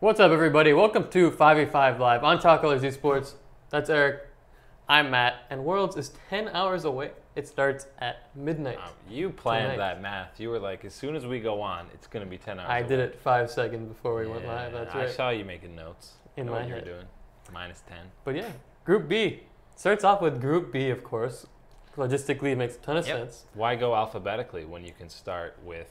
What's up, everybody? Welcome to 5v5 Live on Chalk Colors eSports. That's Eric. I'm Matt, and Worlds is 10 hours away. It starts at midnight. You planned that math. You were like, as soon as we go on, it's going to be 10 hours I away. did it 5 seconds before we went live. That's right. I saw you making notes. In know my what you were head. doing. -10. But yeah, Group B. Starts off with Group B, of course. Logistically, it makes a ton of sense. Why go alphabetically when you can start with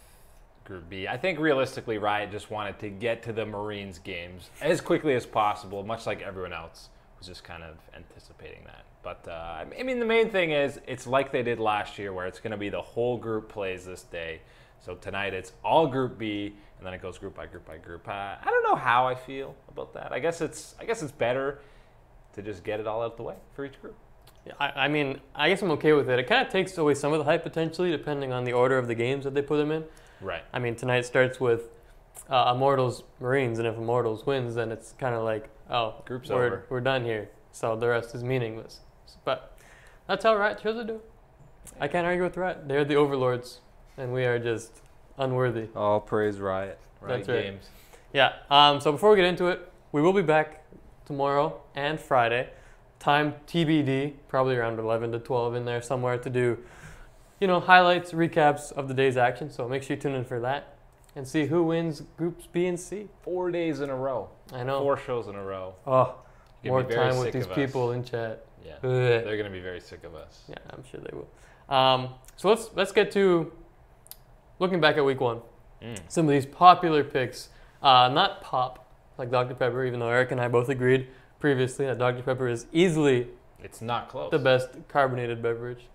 Group B? I think realistically, Riot just wanted to get to the Marines games as quickly as possible, much like everyone else was just kind of anticipating that. But, I mean, the main thing is it's like they did last year where it's going to be the whole group plays this day. So tonight it's all Group B, and then it goes group by group by group. I don't know how I feel about that. I guess it's better to just get it all out the way for each group. Yeah, I mean, I guess I'm okay with it. It kind of takes away some of the hype potentially, depending on the order of the games that they put them in. Right. I mean, tonight starts with Immortals Marines, and if Immortals wins, then it's kind of like, oh, group's over. We're done here. So the rest is meaningless. But that's how Riot chose to do. I can't argue with Riot. They're the overlords, and we are just unworthy. All praise Riot. That's Riot right. Games. Yeah. So before we get into it, we will be back tomorrow and Friday. Time TBD, probably around 11 to 12 in there somewhere to do, highlights, recaps of the day's action. So make sure you tune in for that and see who wins Groups B and C. 4 days in a row. I know. 4 shows in a row. Oh, You're more gonna be very time with sick these of us. people in chat. Yeah, Ugh. they're going to be very sick of us. Yeah, I'm sure they will. So let's get to looking back at week 1. Some of these popular picks, not pop like Dr. Pepper, even though Eric and I both agreed previously that Dr. Pepper is easily It's not close. the best carbonated beverage.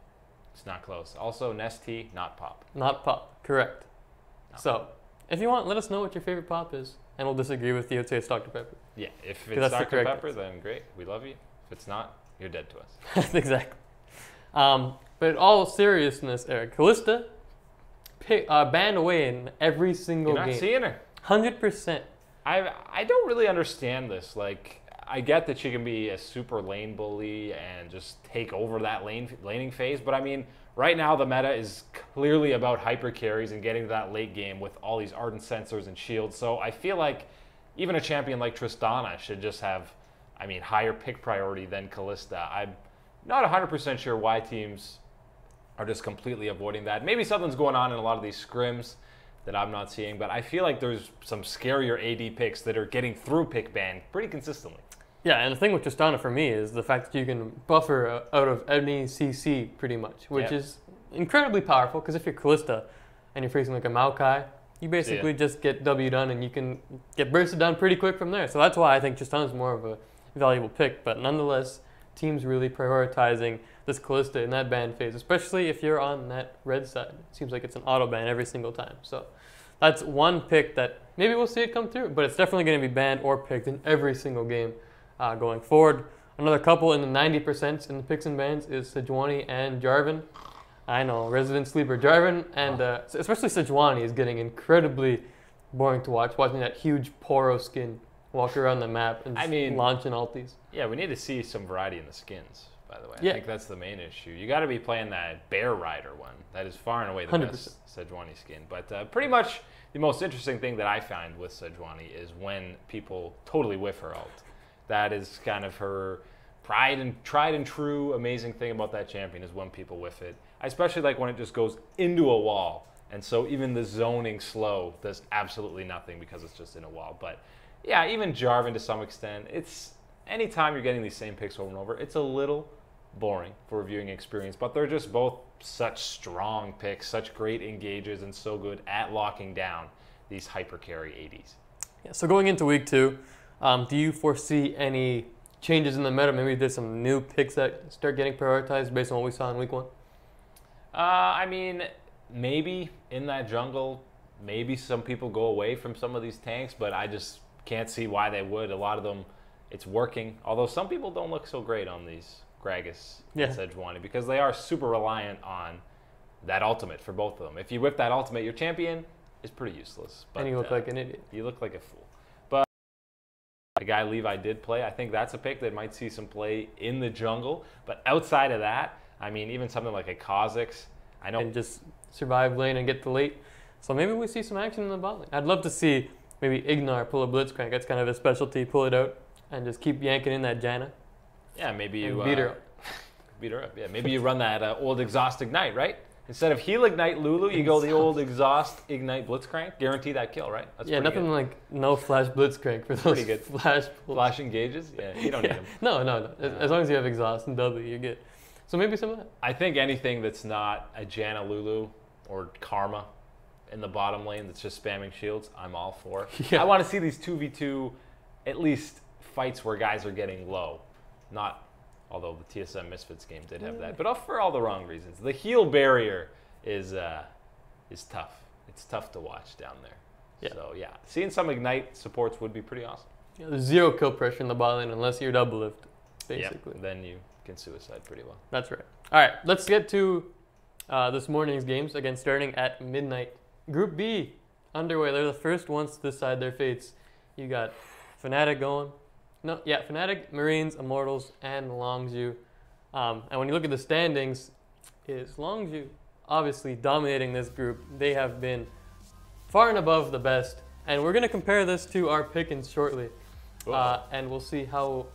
It's not close. Also, Nestea, not pop. Not pop, correct. No. So, if you want, let us know what your favorite pop is, and we'll disagree with you and say it's Dr. Pepper. Yeah, if that's it's the Dr. correct Pepper, answer. then great. We love you. If it's not, you're dead to us. Exactly. But in all seriousness, Eric, Callista banned away in every single You're not game. seeing her. 100%. I don't really understand this. Like, I get that she can be a super lane bully and just take over that laning phase, but I mean, right now the meta is clearly about hyper carries and getting to that late game with all these ardent sensors and shields. So I feel like even a champion like Tristana should just have, higher pick priority than Callista. I'm not 100% sure why teams are just completely avoiding that. Maybe something's going on in a lot of these scrims that I'm not seeing, but I feel like there's some scarier AD picks that are getting through pick ban pretty consistently. Yeah, and the thing with Tristana for me is the fact that you can buffer out of any CC pretty much, which is incredibly powerful because if you're Callista and you're facing like a Maokai, you basically just get W done and you can get bursted down pretty quick from there. So that's why I think Tristana is more of a valuable pick, but nonetheless, teams really prioritizing this Callista in that ban phase, especially if you're on that red side. It seems like it's an auto ban every single time. So that's one pick that maybe we'll see it come through, but it's definitely going to be banned or picked in every single game going forward. Another couple in the 90% in the picks and bans is Sejuani and Jarvan. I know, resident sleeper. Jarvan and especially Sejuani is getting incredibly boring to watch, watching that huge Poro skin walk around the map and launching ultis. Yeah, we need to see some variety in the skins, by the way. Yeah. I think that's the main issue. You got to be playing that Bear Rider one. That is far and away the 100%. best Sejuani skin. But pretty much the most interesting thing that I find with Sejuani is when people totally whiff her ult. That is kind of her tried and true amazing thing about that champion is when people whiff it. I especially like when it just goes into a wall. And so even the zoning slow does absolutely nothing because it's just in a wall. But yeah, even Jarvan to some extent, it's anytime you're getting these same picks over and over, it's a little boring for a viewing experience. But they're just both such strong picks, such great engages, and so good at locking down these hyper carry ADs. Yeah, so going into week 2, do you foresee any changes in the meta? Maybe there's some new picks that start getting prioritized based on what we saw in week 1? Maybe in that jungle, maybe some people go away from some of these tanks, but I just can't see why they would. A lot of them, it's working. Although some people don't look so great on these Gragas and Sejuani because they are super reliant on that ultimate for both of them. If you whip that ultimate, your champion is pretty useless. But, and you look like an idiot. You look like a fool. But the guy Levi did play. I think that's a pick that might see some play in the jungle. But outside of that, even something like a Kha'Zix, I know. And just survive lane and get to late. So maybe we see some action in the bot lane. I'd love to see maybe Ignar, pull a blitzcrank. That's kind of his specialty. Pull it out and just keep yanking in that Janna. Yeah, maybe you beat her up. Beat her up. Yeah, maybe you run that old exhaust ignite, right? Instead of heal ignite Lulu, you go the old exhaust ignite blitzcrank. Guarantee that kill, right? That's nothing good. like no flash blitzcrank for those pretty good. flash engages. Yeah, you don't need them. No. As long as you have exhaust and W, you're good. So maybe some of that. I think anything that's not a Janna Lulu or Karma in the bottom lane that's just spamming shields, I'm all for. Yeah. I want to see these 2v2, at least fights where guys are getting low. Not, although the TSM Misfits game did have that, but for all the wrong reasons. The heal barrier is tough. It's tough to watch down there. Yeah. So yeah, seeing some Ignite supports would be pretty awesome. Yeah, there's zero kill pressure in the bot lane unless you're double lift, basically. Yep, then you can suicide pretty well. That's right. All right, let's get to this morning's games, again starting at midnight. Group B underway. They're the first ones to decide their fates. You got Fnatic going. Fnatic, Marines, Immortals, and Longzhu. And when you look at the standings, is Longzhu obviously dominating this group. They have been far and above the best. And we're going to compare this to our pick-ins shortly. And we'll see how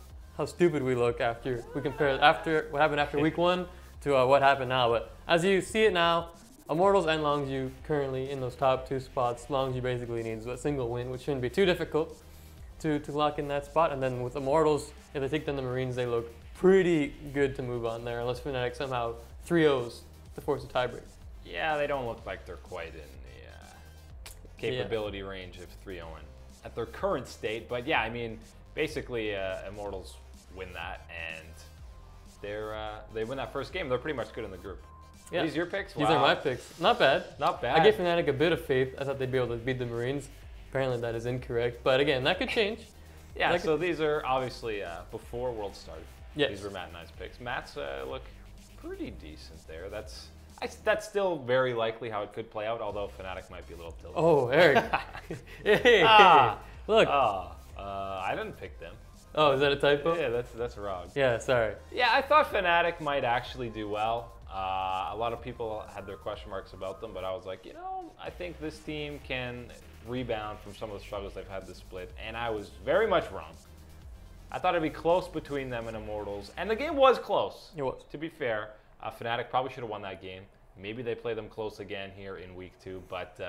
stupid we look after we compare what happened after week 1 to what happened now. But as you see it now, Immortals and Longzhu currently in those top 2 spots. Longzhu basically needs a single win, which shouldn't be too difficult to lock in that spot. And then with Immortals, if they take down the Marines, they look pretty good to move on there, unless Fnatic somehow 3-0s to force a tiebreak. Yeah, they don't look like they're quite in the capability range of 3-0 at their current state. But yeah, I mean, basically Immortals win that, and they win that first game. They're pretty much good in the group. Yeah. Are these your picks? These are my picks. Not bad. Not bad. I gave Fnatic a bit of faith. I thought they'd be able to beat the Marines. Apparently that is incorrect. But again, that could change. Yeah, so these are obviously before World started. Yes. These were Matt and I's picks. Matt's look pretty decent there. That's still very likely how it could play out, although Fnatic might be a little tilted. Oh, Eric. Hey, look. I didn't pick them. Oh, is that a typo? Yeah, that's wrong. Yeah, sorry. Yeah, I thought Fnatic might actually do well. A lot of people had their question marks about them, but I was like, I think this team can rebound from some of the struggles they've had this split, and I was very much wrong. I thought it'd be close between them and Immortals, and the game was close. It was. To be fair, Fnatic probably should have won that game. Maybe they play them close again here in week 2, but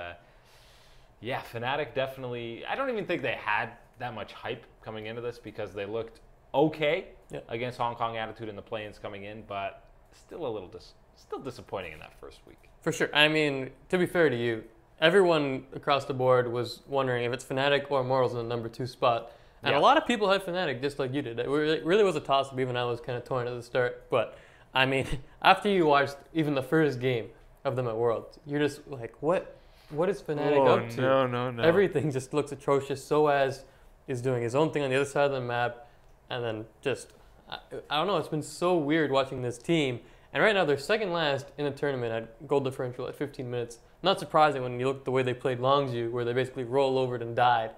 yeah, Fnatic definitely, I don't even think they had that much hype coming into this because they looked okay against Hong Kong Attitude in the play-ins coming in, but still a little still disappointing in that first week. For sure. I mean, to be fair to you, everyone across the board was wondering if it's Fnatic or Immortals in the number 2 spot. And a lot of people had Fnatic just like you did. It really was a toss-up, even I was kind of torn at the start. But, I mean, after you watched even the first game of them at Worlds, you're just like, what is Fnatic up to? No. Everything just looks atrocious. Soaz is doing his own thing on the other side of the map. And then just, I don't know, it's been so weird watching this team. And right now they're second last in the tournament at goal differential at 15 minutes. Not surprising when you look at the way they played Longzhu, where they basically roll over and died,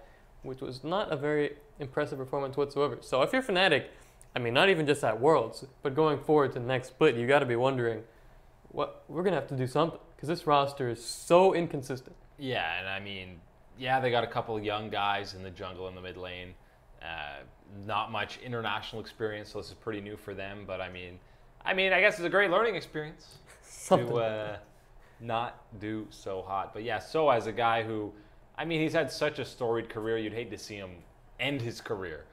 which was not a very impressive performance whatsoever. So if you're Fnatic, I mean, not even just at Worlds, but going forward to the next split, you got to be wondering, we're going to have to do something, because this roster is so inconsistent. Yeah, and I mean, they got a couple of young guys in the jungle in the mid lane. Not much international experience, so this is pretty new for them, but I mean, I guess it's a great learning experience to not do so hot. But yeah, so as a guy who, I mean, he's had such a storied career, you'd hate to see him end his career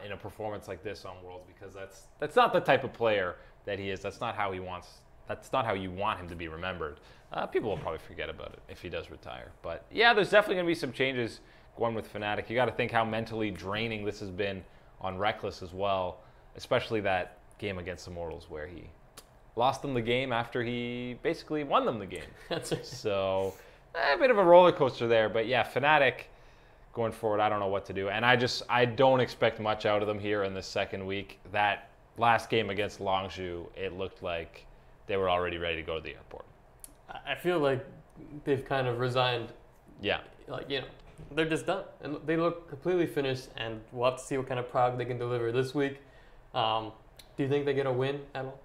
in a performance like this on Worlds, because that's not the type of player that he is. That's not how he wants. That's not how you want him to be remembered. People will probably forget about it if he does retire. But yeah, there's definitely going to be some changes going with Fnatic. You got to think how mentally draining this has been on Reckless as well, especially that game against Immortals where he lost them the game after he basically won them the game. That's right. So a bit of a roller coaster there. But yeah, Fnatic going forward, I don't know what to do. And I don't expect much out of them here in the second week. That last game against Longzhu, it looked like they were already ready to go to the airport. I feel like they've kind of resigned. Yeah. Like, they're just done. And they look completely finished, and we'll have to see what kind of product they can deliver this week. Do you think they get a win at all?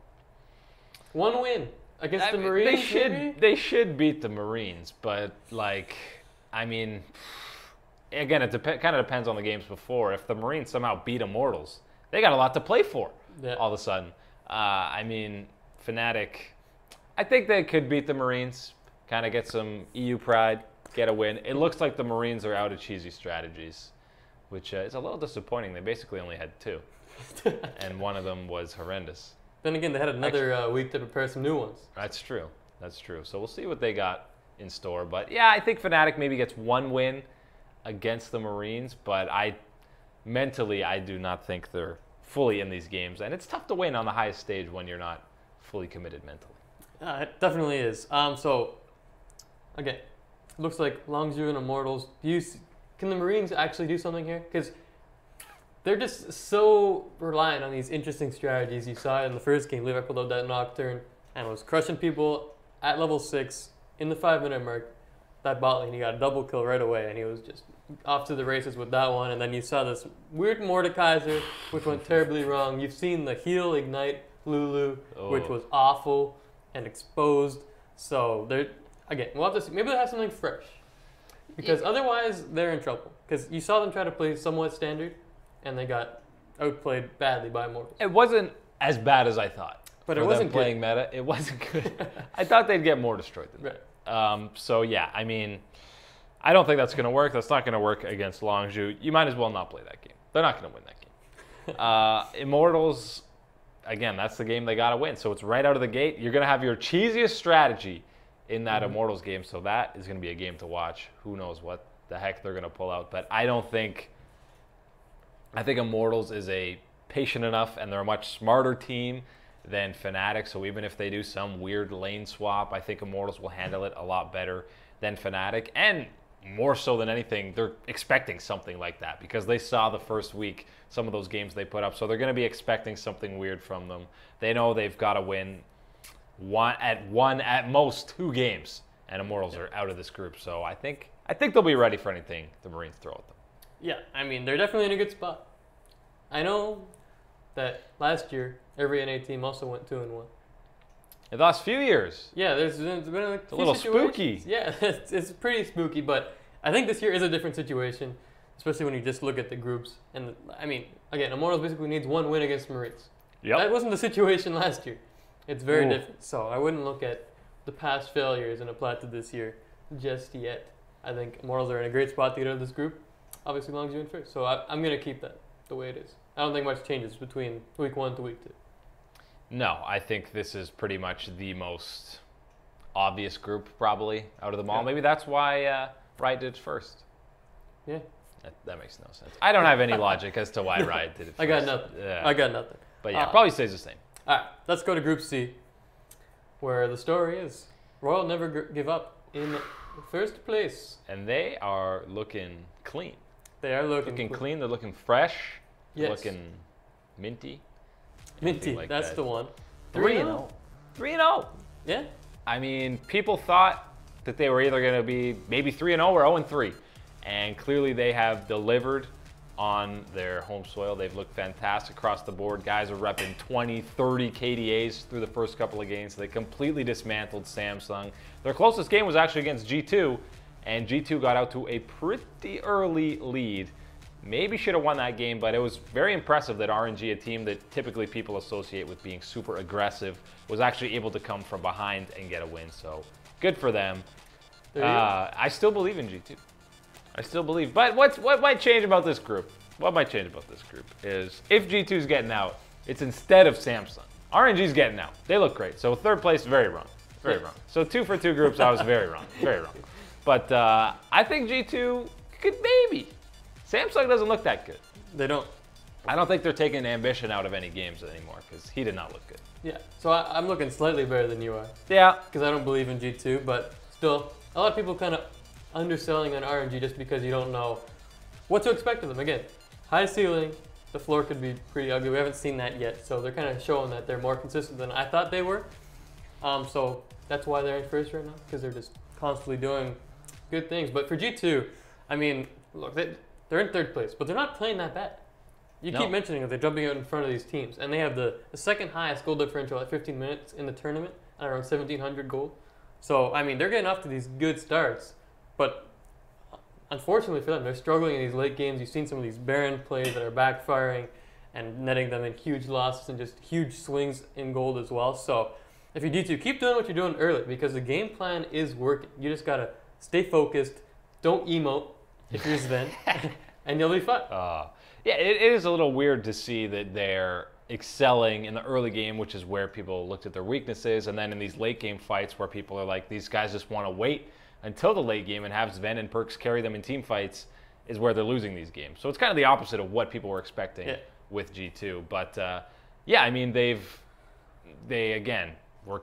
One win against the Marines? They should beat the Marines, but like, I mean, again, it kind of depends on the games before. If the Marines somehow beat Immortals, they got a lot to play for all of a sudden. I mean, Fnatic, I think they could beat the Marines, kind of get some EU pride, get a win. It looks like the Marines are out of cheesy strategies, which is a little disappointing. They basically only had 2, and one of them was horrendous. Then again, they had another week to prepare some new ones. That's true. That's true. So we'll see what they got in store. But yeah, I think Fnatic maybe gets 1 win against the Marines, but mentally I do not think they're fully in these games, and it's tough to win on the highest stage when you're not fully committed mentally. It definitely is. So again, looks like Longzhu and Immortals. Can the Marines actually do something here? Because they're just so reliant on these interesting strategies. You saw it in the first game. Levi pulled out that Nocturne and was crushing people at level 6 in the 5-minute mark. That bot lane, he got a double kill right away, and he was just off to the races with that one. And then you saw this weird Mordekaiser, which went terribly wrong. You've seen the heal ignite Lulu, which was awful and exposed. So again, we'll have to see. Maybe they'll have something fresh, because otherwise they're in trouble. Because you saw them try to play somewhat standard, and they got outplayed badly by Immortals. It wasn't as bad as I thought. But it wasn't playing meta. It wasn't good. I thought they'd get more destroyed than that. Right. So yeah, I mean, I don't think that's going to work. That's not going to work against Longzhu. You might as well not play that game. They're not going to win that game. Immortals, again, that's the game they got to win. So it's right out of the gate. You're going to have your cheesiest strategy in that Immortals game. So that is going to be a game to watch. Who knows what the heck they're going to pull out. But I think Immortals is a patient enough, and they're a much smarter team than Fnatic. So even if they do some weird lane swap, I think Immortals will handle it a lot better than Fnatic. And more so than anything, they're expecting something like that, because they saw the first week some of those games they put up. So they're going to be expecting something weird from them. They know they've got to win one at most 2 games, and Immortals are out of this group. So I think they'll be ready for anything the Marines throw at them. Yeah, I mean, they're definitely in a good spot. I know that last year every NA team also went 2-1. In the last few years. Yeah, there's been a little spooky. Yeah, it's pretty spooky, but I think this year is a different situation, especially when you just look at the groups. And I mean, again, Immortals basically needs 1 win against Marines. Yep. That wasn't the situation last year. It's very different. So I wouldn't look at the past failures and apply it to this year just yet. I think Immortals are in a great spot to get out of this group. Obviously, Longzhu in first. So I'm going to keep that the way it is. I don't think much changes between week 1 to week 2. No, I think this is pretty much the most obvious group probably out of them all. Maybe that's why Riot did it first. Yeah. That makes no sense. I don't have any logic as to why Riot did it first. I got nothing. Yeah. I got nothing. But yeah, probably stays the same. All right, let's go to Group C, where the story is Royal never give up in first place. And they are looking clean. They are looking clean. They're looking fresh. Yes. Looking minty. Minty, like that's that. the one. 3-0. 3-0. Yeah. I mean, people thought that they were either going to be maybe 3-0 or 0-3. And clearly they have delivered on their home soil. They've looked fantastic across the board. Guys are repping 20, 30 KDAs through the first couple of games. They completely dismantled Samsung. Their closest game was actually against G2, and G2 got out to a pretty early lead. Maybe should have won that game, but it was very impressive that RNG, a team that typically people associate with being super aggressive, was actually able to come from behind and get a win. So good for them. I still believe in G2. I still believe. But what might change about this group? What might change about this group is if G2's getting out, it's instead of Samsung. RNG's getting out. They look great. So third place, very wrong. Very wrong. So 2 for 2 groups, I was very wrong. Very wrong. But I think G2 could maybe. Samsung doesn't look that good. They don't. I don't think they're taking ambition out of any games anymore because he did not look good. Yeah, so I'm looking slightly better than you are. Yeah. Because I don't believe in G2, but still, a lot of people kind of underselling on RNG just because you don't know what to expect of them. Again, high ceiling, the floor could be pretty ugly. We haven't seen that yet, so they're kind of showing that they're more consistent than I thought they were. So that's why they're in first right now, because they're just constantly doing good things. But for G2, I mean, look, they're in third place, but they're not playing that bad. You keep mentioning that they're jumping out in front of these teams, and they have the second highest goal differential at 15 minutes in the tournament, at around 1,700 gold. So, I mean, they're getting off to these good starts, but unfortunately for them, they're struggling in these late games. You've seen some of these Baron plays that are backfiring and netting them in huge losses and just huge swings in gold as well. So if you're G2, keep doing what you're doing early because the game plan is working. You just got to stay focused. Don't emote if you're Sven, and you'll be fine. Yeah, it is a little weird to see that they're excelling in the early game, which is where people looked at their weaknesses, and then in these late game fights where people are like, these guys just want to wait until the late game and have Sven and Perks carry them in team fights, is where they're losing these games. So it's kind of the opposite of what people were expecting with G2. But yeah, I mean, they again were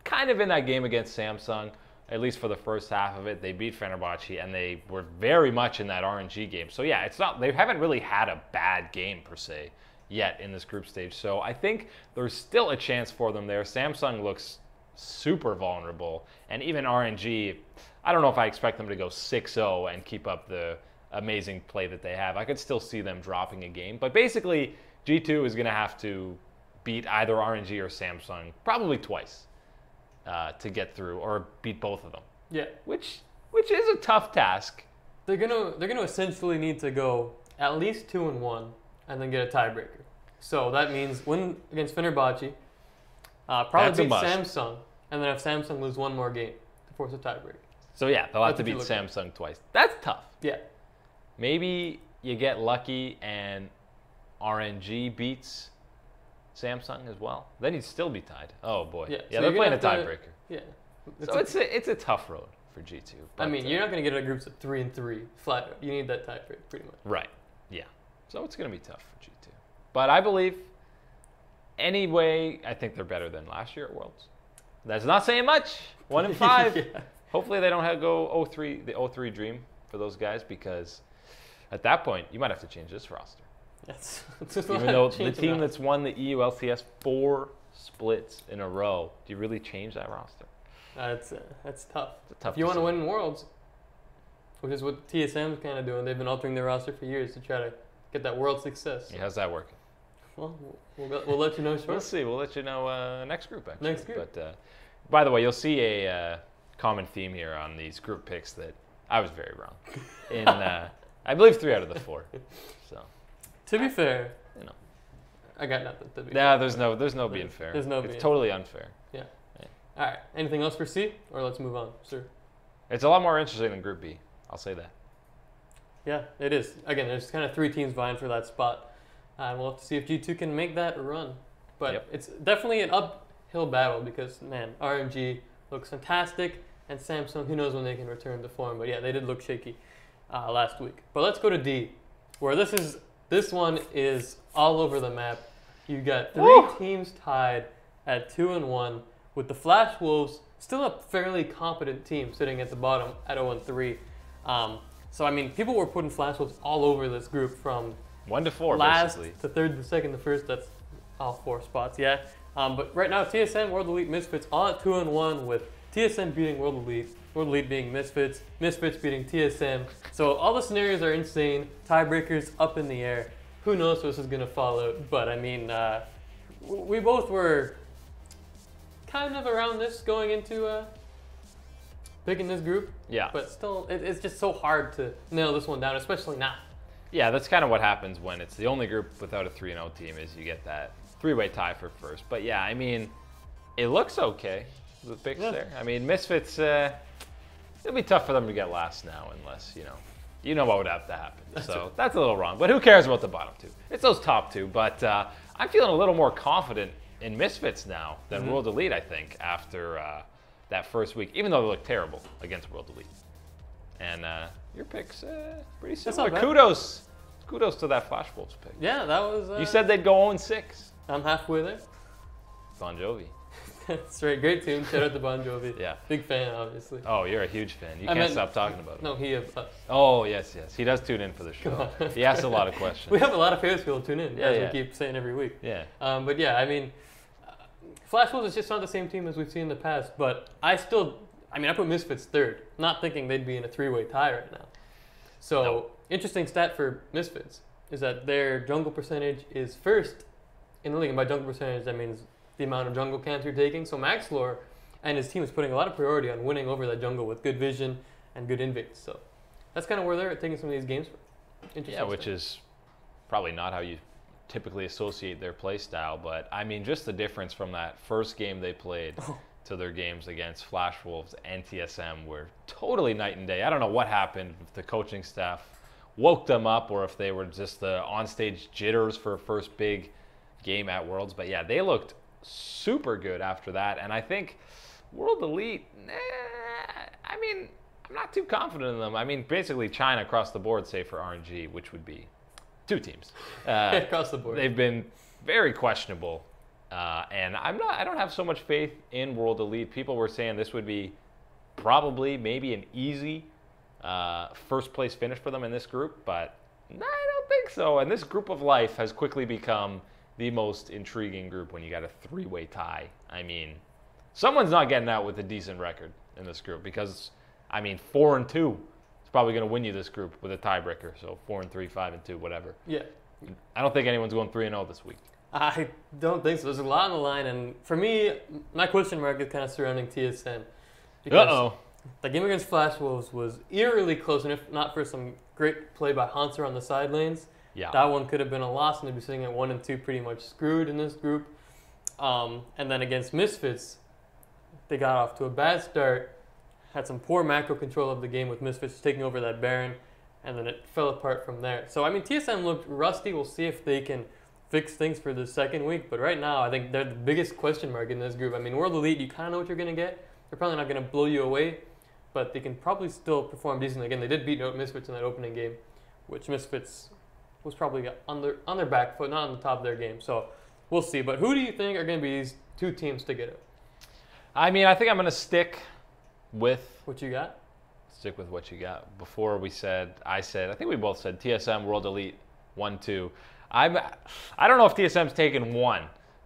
kind of in that game against Samsung, at least for the first half of it. They beat Fenerbahce, and they were very much in that RNG game. So yeah, it's not, they haven't really had a bad game per se yet in this group stage. So I think there's still a chance for them there. Samsung looks super vulnerable, and even RNG, I don't know if I expect them to go 6-0 and keep up the amazing play that they have. I could still see them dropping a game, but basically G2 is going to have to beat either RNG or Samsung probably twice to get through, or beat both of them. Yeah, which is a tough task. They're gonna essentially need to go at least 2-1 and then get a tiebreaker. So that means win against Fenerbahce, probably beat Samsung, and then if Samsung lose one more game to force a tiebreaker. So yeah, they'll have to beat Samsung twice. That's tough. Yeah. Maybe you get lucky and RNG beats Samsung as well. Then you'd still be tied. Oh boy. Yeah, so they're playing a tiebreaker. Yeah. So it's a tough road for G2. But, I mean, you're not going to get out of groups at 3-3 flat out. You need that tiebreaker pretty much. Right. Yeah. So it's going to be tough for G2. But I believe, anyway, I think they're better than last year at Worlds. That's not saying much. 1-5. Yeah. Hopefully they don't have to go 0-3, the 0-3 dream for those guys, because at that point you might have to change this roster. Yes. Even though the team that's won the EU LCS 4 splits in a row, do you really change that roster? That's tough. If you want to win Worlds, which is what TSM's kind of doing, they've been altering their roster for years to try to get that world success. Yeah, how's that working? Well, we'll let you know shortly. We'll see. We'll let you know next group, actually. Next group. But by the way, you'll see a common theme here on these group picks that I was very wrong in. I believe 3 out of the 4. So. To be fair, you know, I got nothing to be. Nah, there's no being fair. There's no. It's totally unfair. Yeah. All right. Anything else for C, or let's move on, sir? It's a lot more interesting than Group B. I'll say that. Yeah, it is. Again, there's kind of 3 teams vying for that spot. We'll have to see if G2 can make that run. But it's definitely an uphill battle because, man, RNG looks fantastic, and Samsung, who knows when they can return to form. But yeah, they did look shaky last week. But let's go to D, where this one is all over the map. You got 3 teams tied at 2-1, with the Flash Wolves still a fairly competent team sitting at the bottom at 0-3. So I mean, people were putting Flash Wolves all over this group from 1 to 4, last basically. to 3rd to 2nd to 1st. That's all 4 spots, yeah. But right now, TSM, World Elite, Misfits, all at 2-1, with TSM beating World Elite being Misfits beating TSM. So all the scenarios are insane. Tiebreakers up in the air. Who knows what this is gonna fall out? But I mean, we both were kind of around this going into picking this group. Yeah. But still, it's just so hard to nail this one down, especially now. Yeah, that's kind of what happens when it's the only group without a 3-0 team, is you get that 3-way tie for first. But yeah, I mean, it looks okay, the picks there. I mean, Misfits, it'll be tough for them to get last now unless, you know what would have to happen. So that's a little wrong. But who cares about the bottom 2? It's those top 2. But I'm feeling a little more confident in Misfits now than World Elite, I think, after that first week, even though they look terrible against World Elite. And your pick's pretty similar. Kudos to that Flash Wolves pick. Yeah, that was... you said they'd go 0-6. I'm halfway there. Bon Jovi. That's right. Great tune. Shout out to Bon Jovi. Yeah. Big fan, obviously. Oh, you're a huge fan. You can't stop talking about him. No, he of us. Oh, yes. He does tune in for the show. He asks a lot of questions. We have a lot of famous people tune in, as we keep saying every week. Yeah. But yeah, I mean, Flash Wolves is just not the same team as we've seen in the past, but I put Misfits 3rd, not thinking they'd be in a 3-way tie right now. So, interesting stat for Misfits is that their jungle percentage is 1st in the league. And by jungle percentage, that means the amount of jungle camps you're taking. So Maxlore and his team is putting a lot of priority on winning over that jungle with good vision and good invades. So that's kind of where they're taking some of these games from. Yeah, which is probably not how you typically associate their play style, but I mean, just the difference from that first game they played to their games against Flash Wolves and TSM were totally night and day. I don't know what happened, if the coaching staff woke them up or if they were just the onstage jitters for a first big game at Worlds, but yeah, they looked super good after that, and I think World Elite, I mean, I'm not too confident in them. I mean, basically China across the board, save for RNG, which would be 2 teams. Across the board. They've been very questionable, and I don't have so much faith in World Elite. People were saying this would be probably maybe an easy first place finish for them in this group, but I don't think so. And this group of life has quickly become the most intriguing group when you got a 3-way tie. I mean, someone's not getting out with a decent record in this group because, I mean, 4-2 is probably going to win you this group with a tiebreaker. So 4-3, 5-2, whatever. Yeah. I don't think anyone's going 3-0 this week. I don't think so. There's a lot on the line, and for me, my question mark is kind of surrounding TSM. Because the game against Flash Wolves was eerily close, and if not for some great play by Hanser on the side lanes, that one could have been a loss, and they'd be sitting at 1-2, pretty much screwed in this group. And then against Misfits, they got off to a bad start, had some poor macro control of the game with Misfits taking over that Baron, and then it fell apart from there. So, I mean, TSM looked rusty. We'll see if they can fix things for the second week. But right now, I think they're the biggest question mark in this group. I mean, World Elite, you kind of know what you're going to get. They're probably not going to blow you away, but they can probably still perform decently. Again, they did beat Misfits in that opening game, which Misfits was probably on their back foot, not on the top of their game. So we'll see. But who do you think are going to be these 2 teams to get it? I mean, I think I'm going to stick with what you got. Stick with what you got. Before I think we both said TSM World Elite 1-2. I don't know if TSM's taken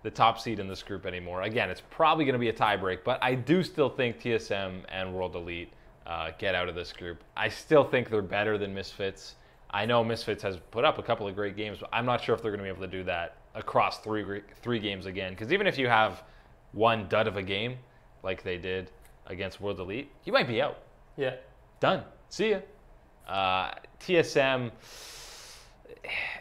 the top seed in this group anymore. Again, it's probably going to be a tiebreak, but I do still think TSM and World Elite get out of this group. I still think they're better than Misfits. I know Misfits has put up a couple of great games, but I'm not sure if they're going to be able to do that across three games again. Because even if you have one dud of a game, like they did against World Elite, you might be out. Yeah. Done. See ya. TSM,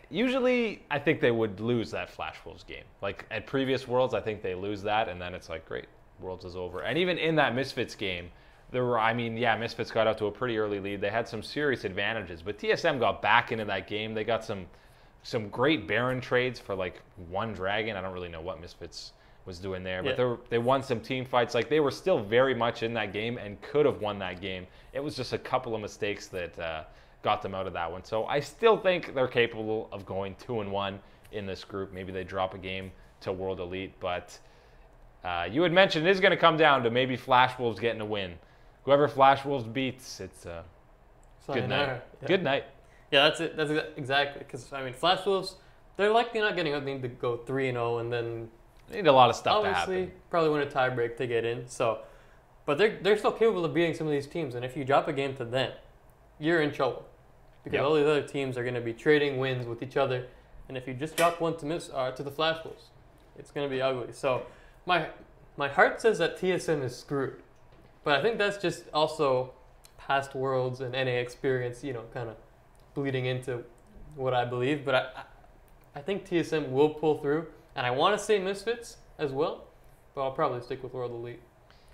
usually I think they would lose that Flash Wolves game. Like at previous Worlds, I think they lose that, and then it's like, great, Worlds is over. And even in that Misfits game, Misfits got out to a pretty early lead. They had some serious advantages, but TSM got back into that game. They got some great Baron trades for like 1 Dragon. I don't really know what Misfits was doing there, but they won some team fights. Like they were still very much in that game and could have won that game. It was just a couple of mistakes that got them out of that one. So I still think they're capable of going 2-1 in this group. Maybe they drop a game to World Elite, but you had mentioned it is going to come down to maybe Flash Wolves getting a win. Whoever Flash Wolves beats, it's good night. Yeah. Good night. Yeah, that's it. That's exactly, because I mean, Flash Wolves, they're likely not getting out. They need to go 3-0, and then they need a lot of stuff to happen. Obviously, probably win a tiebreak to get in. So, but they're still capable of beating some of these teams, and if you drop a game to them, you're in trouble, because all these other teams are going to be trading wins with each other, and if you just drop one to the Flash Wolves, it's going to be ugly. So, my heart says that TSM is screwed, but I think that's just also past Worlds and NA experience, kind of bleeding into what I believe. But I think TSM will pull through, and I want to say Misfits as well, but I'll probably stick with World Elite.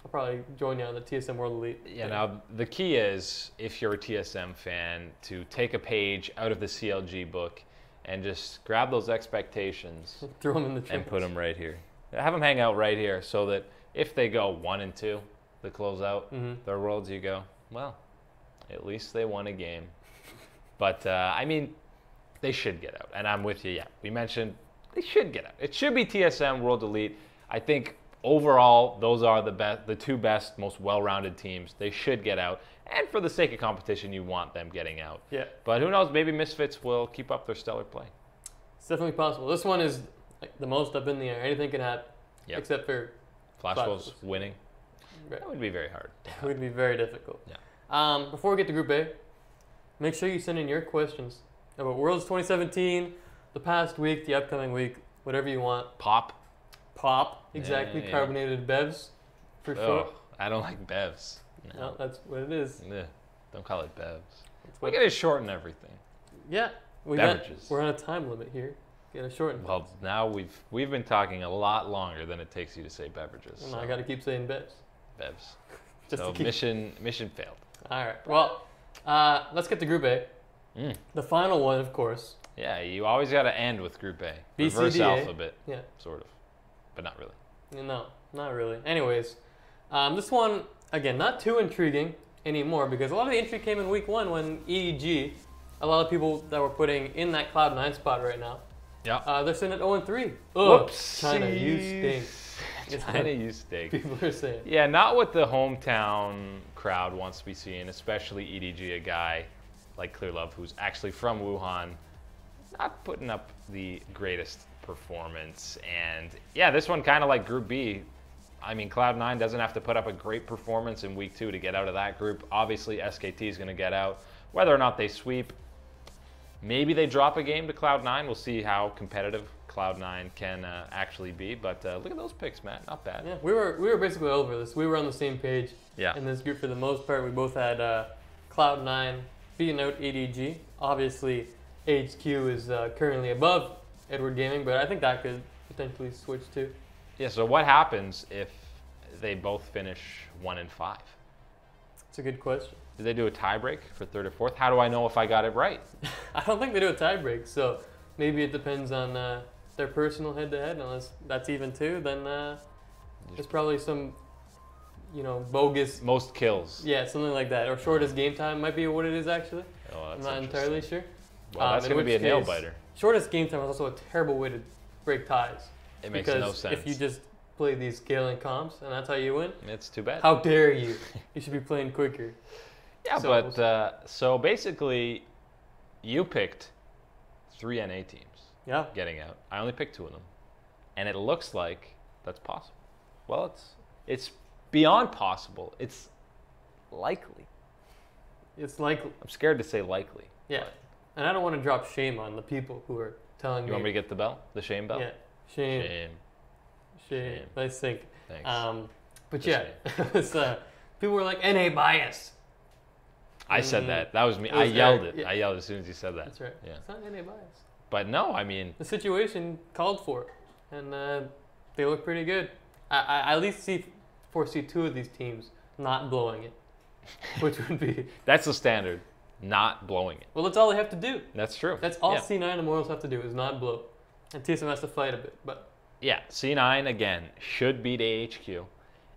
I'll probably join you on the TSM World Elite. Yeah, now the key is, if you're a TSM fan, to take a page out of the CLG book and just grab those expectations throw them in the and put them right here. Have them hang out right here, so that if they go 1-2 to close out their Worlds, you go, well, at least they won a game. But, I mean, they should get out. And I'm with you, we mentioned they should get out. It should be TSM, World Elite. I think overall, those are the 2 best, most well-rounded teams. They should get out. And for the sake of competition, you want them getting out. Yeah. But who knows, maybe Misfits will keep up their stellar play. It's definitely possible. This one is the most up in the air. Anything can happen, except for Flash Wolves winning. Right. That would be very hard. It would be very difficult. Yeah. Before we get to Group A, make sure you send in your questions about Worlds 2017, the past week, the upcoming week, whatever you want. Pop, exactly. Carbonated bevs, for sure. I don't like bevs. No, that's what it is. Don't call it bevs. We gotta shorten everything. Yeah. Beverages. We're on a time limit here. Gotta shorten. Well, now we've been talking a lot longer than it takes you to say beverages. Well, I gotta keep saying bevs. Bevs. Just so to keep... mission failed. All right. Well, let's get to Group A. The final one, of course. Yeah, you always gotta end with Group A. Reverse BCDA. alphabet. Yeah. Sort of, but not really. No, not really. Anyways, this one again not too intriguing anymore because a lot of the intrigue came in week 1 when EDG, a lot of people that were putting in that Cloud9 spot right now. Yeah. They're sitting at 0-3. Whoops. China, you stink. China, you stink. People are saying. Yeah, not what the hometown crowd wants to be seeing, especially EDG, a guy like Clearlove, who's actually from Wuhan, not putting up the greatest performance. And yeah, this one kind of like Group B. I mean, Cloud9 doesn't have to put up a great performance in week 2 to get out of that group. Obviously, SKT is going to get out. Whether or not they sweep, maybe they drop a game to Cloud9. We'll see how competitive Cloud9 can actually be. But look at those picks, Matt. Not bad. Yeah, we were basically over this. We were on the same page Yeah. in this group for the most part. We both had Cloud9 beating out EDG. Obviously, HQ is currently above Edward Gaming, but I think that could potentially switch too. Yeah, so what happens if they both finish 1 and 5? It's a good question. Do they do a tiebreak for 3rd or 4th? How do I know if I got it right? I don't think they do a tiebreak, so maybe it depends on their personal head-to-head. Unless that's even 2, then there's probably some, bogus. Most kills. Yeah, something like that. Or shortest game time might be what it is actually. Oh, I'm that's not entirely sure. Well, that's going to be a nail-biter. Shortest game time is also a terrible way to break ties. It makes no sense. If you just play these scaling comps and that's how you win, it's too bad. how dare you? You should be playing quicker. Yeah, so, so basically, you picked 3 NA teams getting out. I only picked 2 of them. And it looks like that's possible. Well, it's beyond possible. It's likely. It's likely. I'm scared to say likely. Yeah. And I don't want to drop shame on the people who are telling me. You want me to get the bell? The shame bell? Yeah. Shame. Nice think. Thanks. But yeah, people were like, NA bias. I said that. That was me. I yelled it. Yeah. I yelled as soon as you said that. That's right. Yeah. It's not NA bias. But no, I mean. The situation called for it. And they look pretty good. I at least foresee 2 of these teams not blowing it. Which would be. That's the standard. Not blowing it. Well, that's all they have to do. That's true. That's all C9 and Morals have to do is not blow. And TSM has to fight a bit. But yeah, C9, again, should beat AHQ.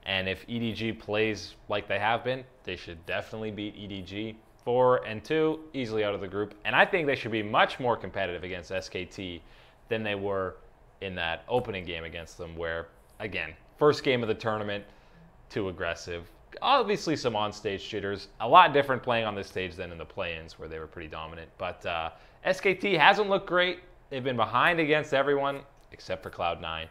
And if EDG plays like they have been, they should definitely beat EDG. 4 and 2, easily out of the group. And I think they should be much more competitive against SKT than they were in that opening game against them where, again, first game of the tournament, too aggressive. Obviously some on-stage jitters. A lot different playing on this stage than in the play-ins where they were pretty dominant. But SKT hasn't looked great. They've been behind against everyone except for Cloud9.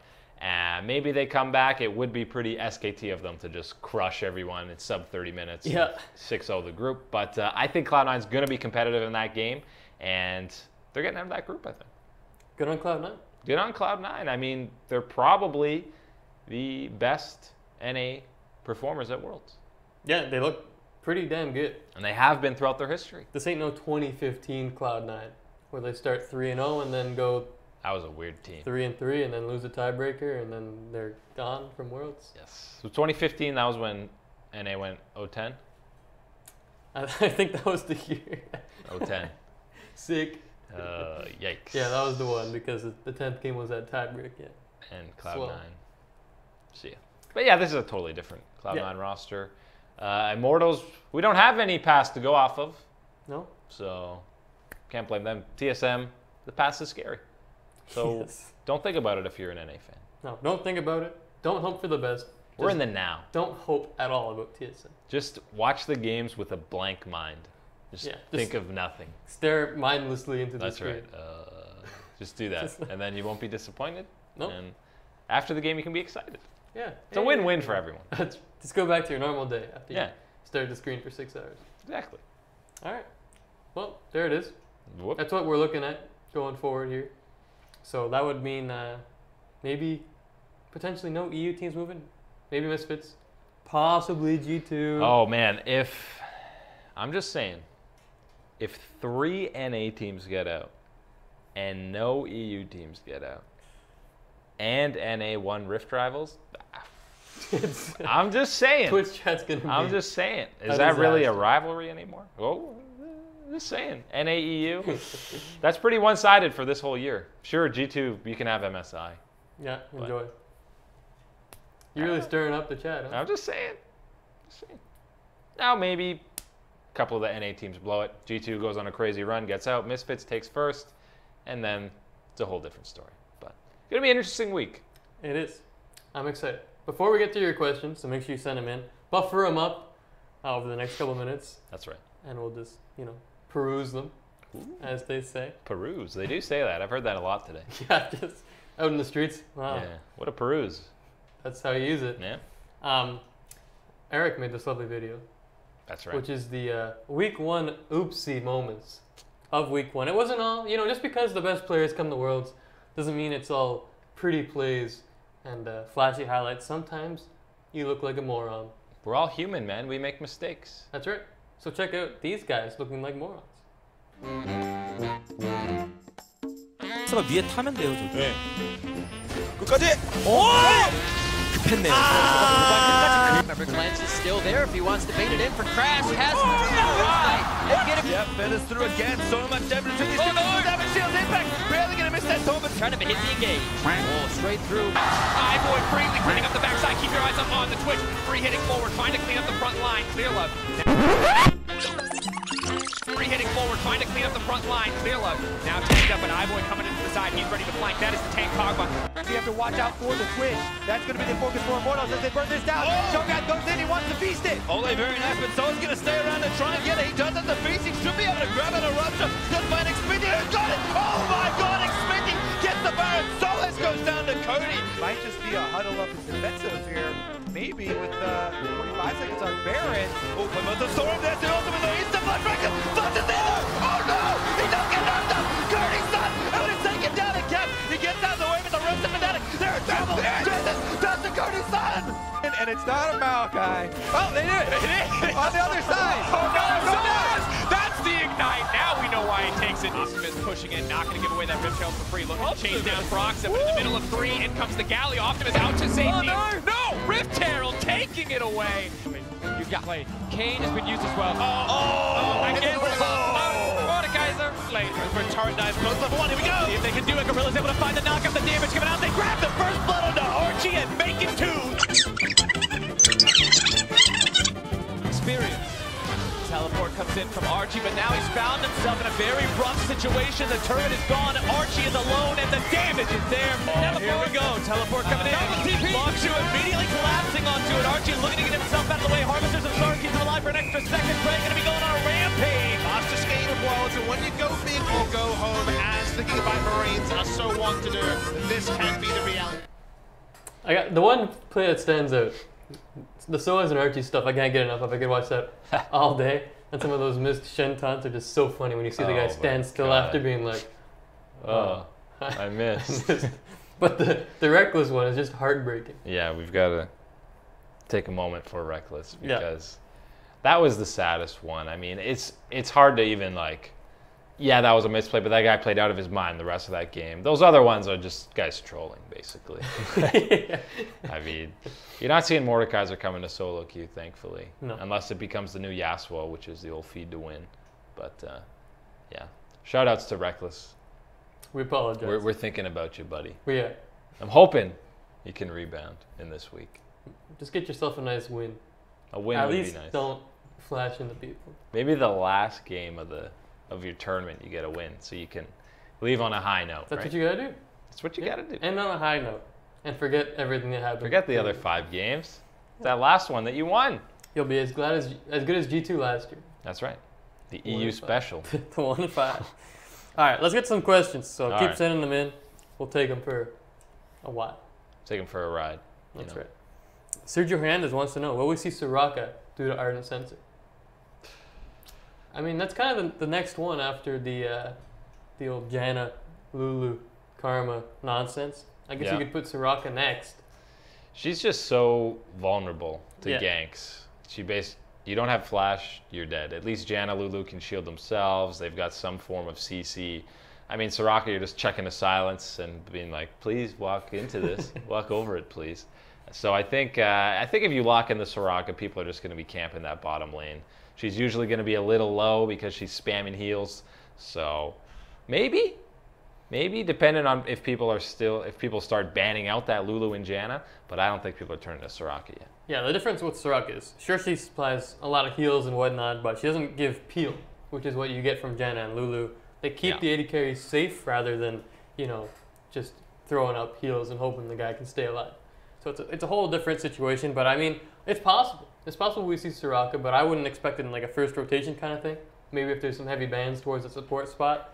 Maybe they come back. It would be pretty SKT of them to just crush everyone in sub 30 minutes. Yeah. 6-0 the group. But I think Cloud9 is going to be competitive in that game. And they're getting out of that group, I think. Good on Cloud9. Good on Cloud9. I mean, they're probably the best NA performers at Worlds. Yeah, they look pretty damn good. And they have been throughout their history. This ain't no 2015 Cloud9 where they start 3-0 and then go. That was a weird team. 3-3 and then lose a tiebreaker and then they're gone from Worlds. Yes. So 2015, that was when NA went 0-10. I think that was the year. 0-10. Sick. Yikes. Yeah, that was the one because the 10th game was that tiebreak. Yeah. And Cloud9. See ya. But yeah, this is a totally different Cloud9 roster. Immortals, we don't have any past to go off of. No. So can't blame them. TSM, the past is scary. So don't think about it if you're an NA fan. No, don't think about it. Don't hope for the best. We're in the now. Don't hope at all about TSM. Just watch the games with a blank mind. Just think of nothing. Stare mindlessly into the screen. That's right. Just do that. And then you won't be disappointed. Nope. And after the game, you can be excited. Yeah. It's a win-win for everyone. Just go back to your normal day after you stare at the screen for 6 hours. Exactly. All right. Well, there it is. Whoop. That's what we're looking at going forward here. So that would mean maybe potentially no EU teams moving. Maybe Misfits. Possibly G2. Oh, man. I'm just saying, if 3 NA teams get out and no EU teams get out and NA won Rift Rivals, I'm just saying. Twitch chat's going to be... I'm just saying. Is that really a rivalry anymore? Oh, just saying. NA EU, that's pretty one-sided for this whole year. Sure, G2, you can have MSI. Yeah, enjoy. You're really stirring up the chat, huh? I'm just saying. Now maybe a couple of the NA teams blow it. G2 goes on a crazy run, gets out. Misfits takes first, and then it's a whole different story. But it's going to be an interesting week. It is. I'm excited. Before we get to your questions, so make sure you send them in. Buffer them up over the next couple minutes. That's right. And we'll just, peruse them, as they say. Peruse. They do say that. I've heard that a lot today. Yeah, just out in the streets. Wow. Yeah. What a peruse. That's how you use it. Yeah. Eric made this lovely video. That's right. Which is the week 1 oopsie moments of week 1. It wasn't all, just because the best players come to Worlds doesn't mean it's all pretty plays and flashy highlights. Sometimes you look like a moron. We're all human, man. We make mistakes. That's right. So check out these guys looking like morons. 위에 타면 돼요, 저기. 네. 끝까지. 오! 급했네요. Remember, Glance is still there if he wants to bait it in for Crash. He has to right and get him. Yep, Bennett's through again. So much damage to these two. Damage shield impact. Barely gonna miss that Tobin. Trying to hit the engage. Oh, straight through. Boy Freely cleaning up the backside. Keep your eyes up on the Twitch. Free hitting forward, trying to clean up the front line. Clear love. Free hitting forward, trying to clean up the front line. Clear love. Now tanked up, and Boy coming into the side. He's ready to flank. That is the tank Kogba. You have to watch out for the Twitch. That's going to be the focus for Immortals as they burn this down. Shogun goes in. He wants to feast it. Ole, very nice, but someone's going to stay around and try and get it. He does it. The feasting should be able to grab it. A rupture. Just find Xfinity. He's got it. Oh my God, Xfinity gets the Baron. Solis goes down to Cody. Might just be a huddle up and defensive here. Maybe with 45 seconds on Baron. Oh, but the storm. That's the ultimate. He's the blood breaker. Thought is there. Oh no! He don't get knocked up. Cody's son out and taken down and kept. He gets out of the way with the rest of Fnatic. They're in trouble. Jesus, that's the Cody's son. And it's not a Maokai. Oh, they did it. On the other side. Oh no, that's the ignite. Now we know why he takes it. Optimus pushing in, not going to give away that Rip Tail for free. Looking to chase down Proxima, but in the middle of 3, in comes the Galley. Optimus out to safety. Oh, no, Rift Herald taking it away. You've got play. Kane has been used as well. Again, Mordekaiser. Late. Return dive close level 1. Here we go. See if they can do it. Gorilla's able to find the knockup. The damage coming out. They grab the first blood onto Archie and make it 2. Experience. Teleport comes in from Archie, but now he's found himself in a very rough situation. The turret is gone. Archie is alone, and the damage is there. Now here we go. Teleport coming in. Longshu immediately collapsing onto it. Archie looking to get himself out of the way. Harvesters of Star keeps him alive for an extra second. Bray going to be going on a rampage. Fastest game of Worlds, and when you go big or go home, as the Gigabyte Marines are so want to do, this can be the reality. I got the one play that stands out. The Soas and Archie stuff, I can't get enough of. I could watch that all day. And some of those missed Shen taunts are just so funny when you see the guy stand still after being like, I missed. But the Reckless one is just heartbreaking. Yeah, we've got to take a moment for Reckless because that was the saddest one. I mean, it's hard to even that was a misplay, but that guy played out of his mind the rest of that game. Those other ones are just guys trolling, basically. I mean, you're not seeing Mordekaiser coming to solo queue, thankfully. No. Unless it becomes the new Yasuo, which is the old feed to win. But, yeah. Shout-outs to Reckless. We apologize. We're thinking about you, buddy. Yeah. I'm hoping you can rebound in this week. Just get yourself a nice win. A win At would least be nice. don't flash into people. Maybe the last game of your tournament you get a win, so you can leave on a high note. That's right? what you gotta do. That's what you gotta do. And on a high note. And forget everything that happened. Forget the other 5 games. That last one that you won. You'll be as good as G2 last year. That's right. The EU special. The 1-5. All right, let's get some questions. So All keep right. sending them in. We'll take them for a while. Take him for a ride. That's right. Sergio Hernandez wants to know, will we see Soraka due to Ardent Sensor? I mean, that's kind of the next one after the old Janna, Lulu, Karma nonsense. I guess you could put Soraka next. She's just so vulnerable to ganks. You don't have Flash, you're dead. At least Janna, Lulu can shield themselves. They've got some form of CC. I mean, Soraka, you're just checking the silence and being like, please walk into this. Walk over it, please. So I think if you lock in the Soraka, people are just going to be camping that bottom lane. She's usually going to be a little low because she's spamming heals. So maybe, depending on if people start banning out that Lulu and Janna, but I don't think people are turning to Soraka yet. Yeah, the difference with Soraka is, sure, she supplies a lot of heals and whatnot, but she doesn't give peel, which is what you get from Janna and Lulu. They keep the AD carries safe rather than, you know, just throwing up heals and hoping the guy can stay alive. So it's a whole different situation, but I mean, it's possible. It's possible we see Soraka, but I wouldn't expect it in like a first rotation kind of thing. Maybe if there's some heavy bans towards the support spot,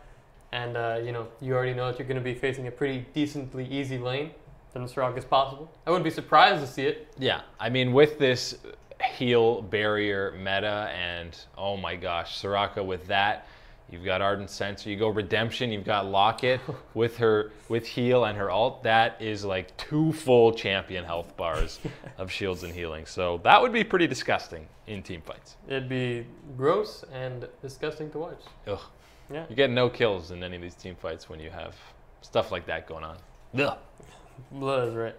and you know, you already know that you're going to be facing a pretty decently easy lane, then Soraka is possible. I wouldn't be surprised to see it. Yeah, I mean, with this heal barrier meta, and oh my gosh, Soraka with that, you've got Ardent Sensor, you go Redemption, you've got Locket with heal and her ult. That is like 2 full champion health bars of shields and healing. So that would be pretty disgusting in team fights. It'd be gross and disgusting to watch. Ugh. Yeah. You get no kills in any of these team fights when you have stuff like that going on. Ugh. Blood is right.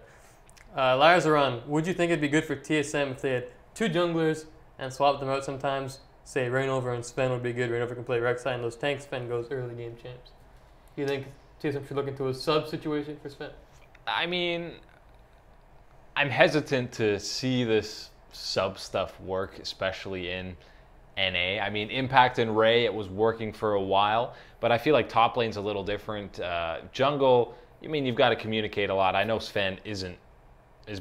Lazaron, would you think it'd be good for TSM if they had 2 junglers and swapped them out sometimes? Say Rainover and Sven would be good. Rainover can play Rek'Sai and those tanks. Sven goes early game champs. Do you think TSM should look into a sub situation for Sven? I mean, I'm hesitant to see this sub stuff work, especially in NA. I mean, Impact and Ray, it was working for a while, but I feel like top lane's a little different. Jungle, I mean, you've got to communicate a lot. I know Sven is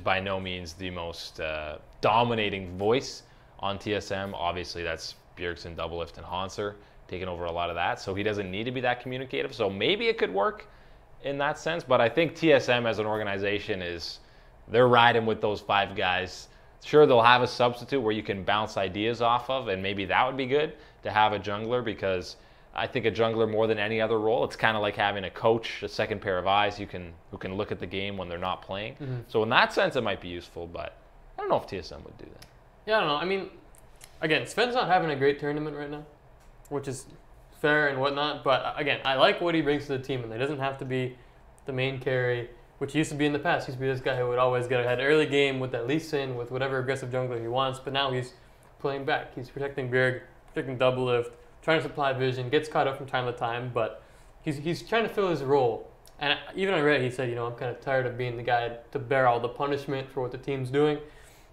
by no means the most dominating voice on TSM. Obviously, that's Bjergsen, Doublelift, and Hanser taking over a lot of that, so he doesn't need to be that communicative. So maybe it could work in that sense, but I think TSM as an organization they're riding with those 5 guys. Sure, they'll have a substitute where you can bounce ideas off of, and maybe that would be good to have a jungler, because I think a jungler, more than any other role, it's kind of like having a coach, a second pair of eyes who can look at the game when they're not playing. Mm-hmm. So in that sense, it might be useful, but I don't know if TSM would do that. Yeah, I don't know. I mean, again, Sven's not having a great tournament right now, which is fair and whatnot. But again, I like what he brings to the team, and he doesn't have to be the main carry, which he used to be in the past. He used to be this guy who would always get ahead early game with that Lee Sin, with whatever aggressive jungler he wants. But now he's playing back. He's protecting Bjerg, protecting Doublelift, trying to supply vision, gets caught up from time to time, but he's trying to fill his role. And even on Reddit, he said, you know, I'm kind of tired of being the guy to bear all the punishment for what the team's doing,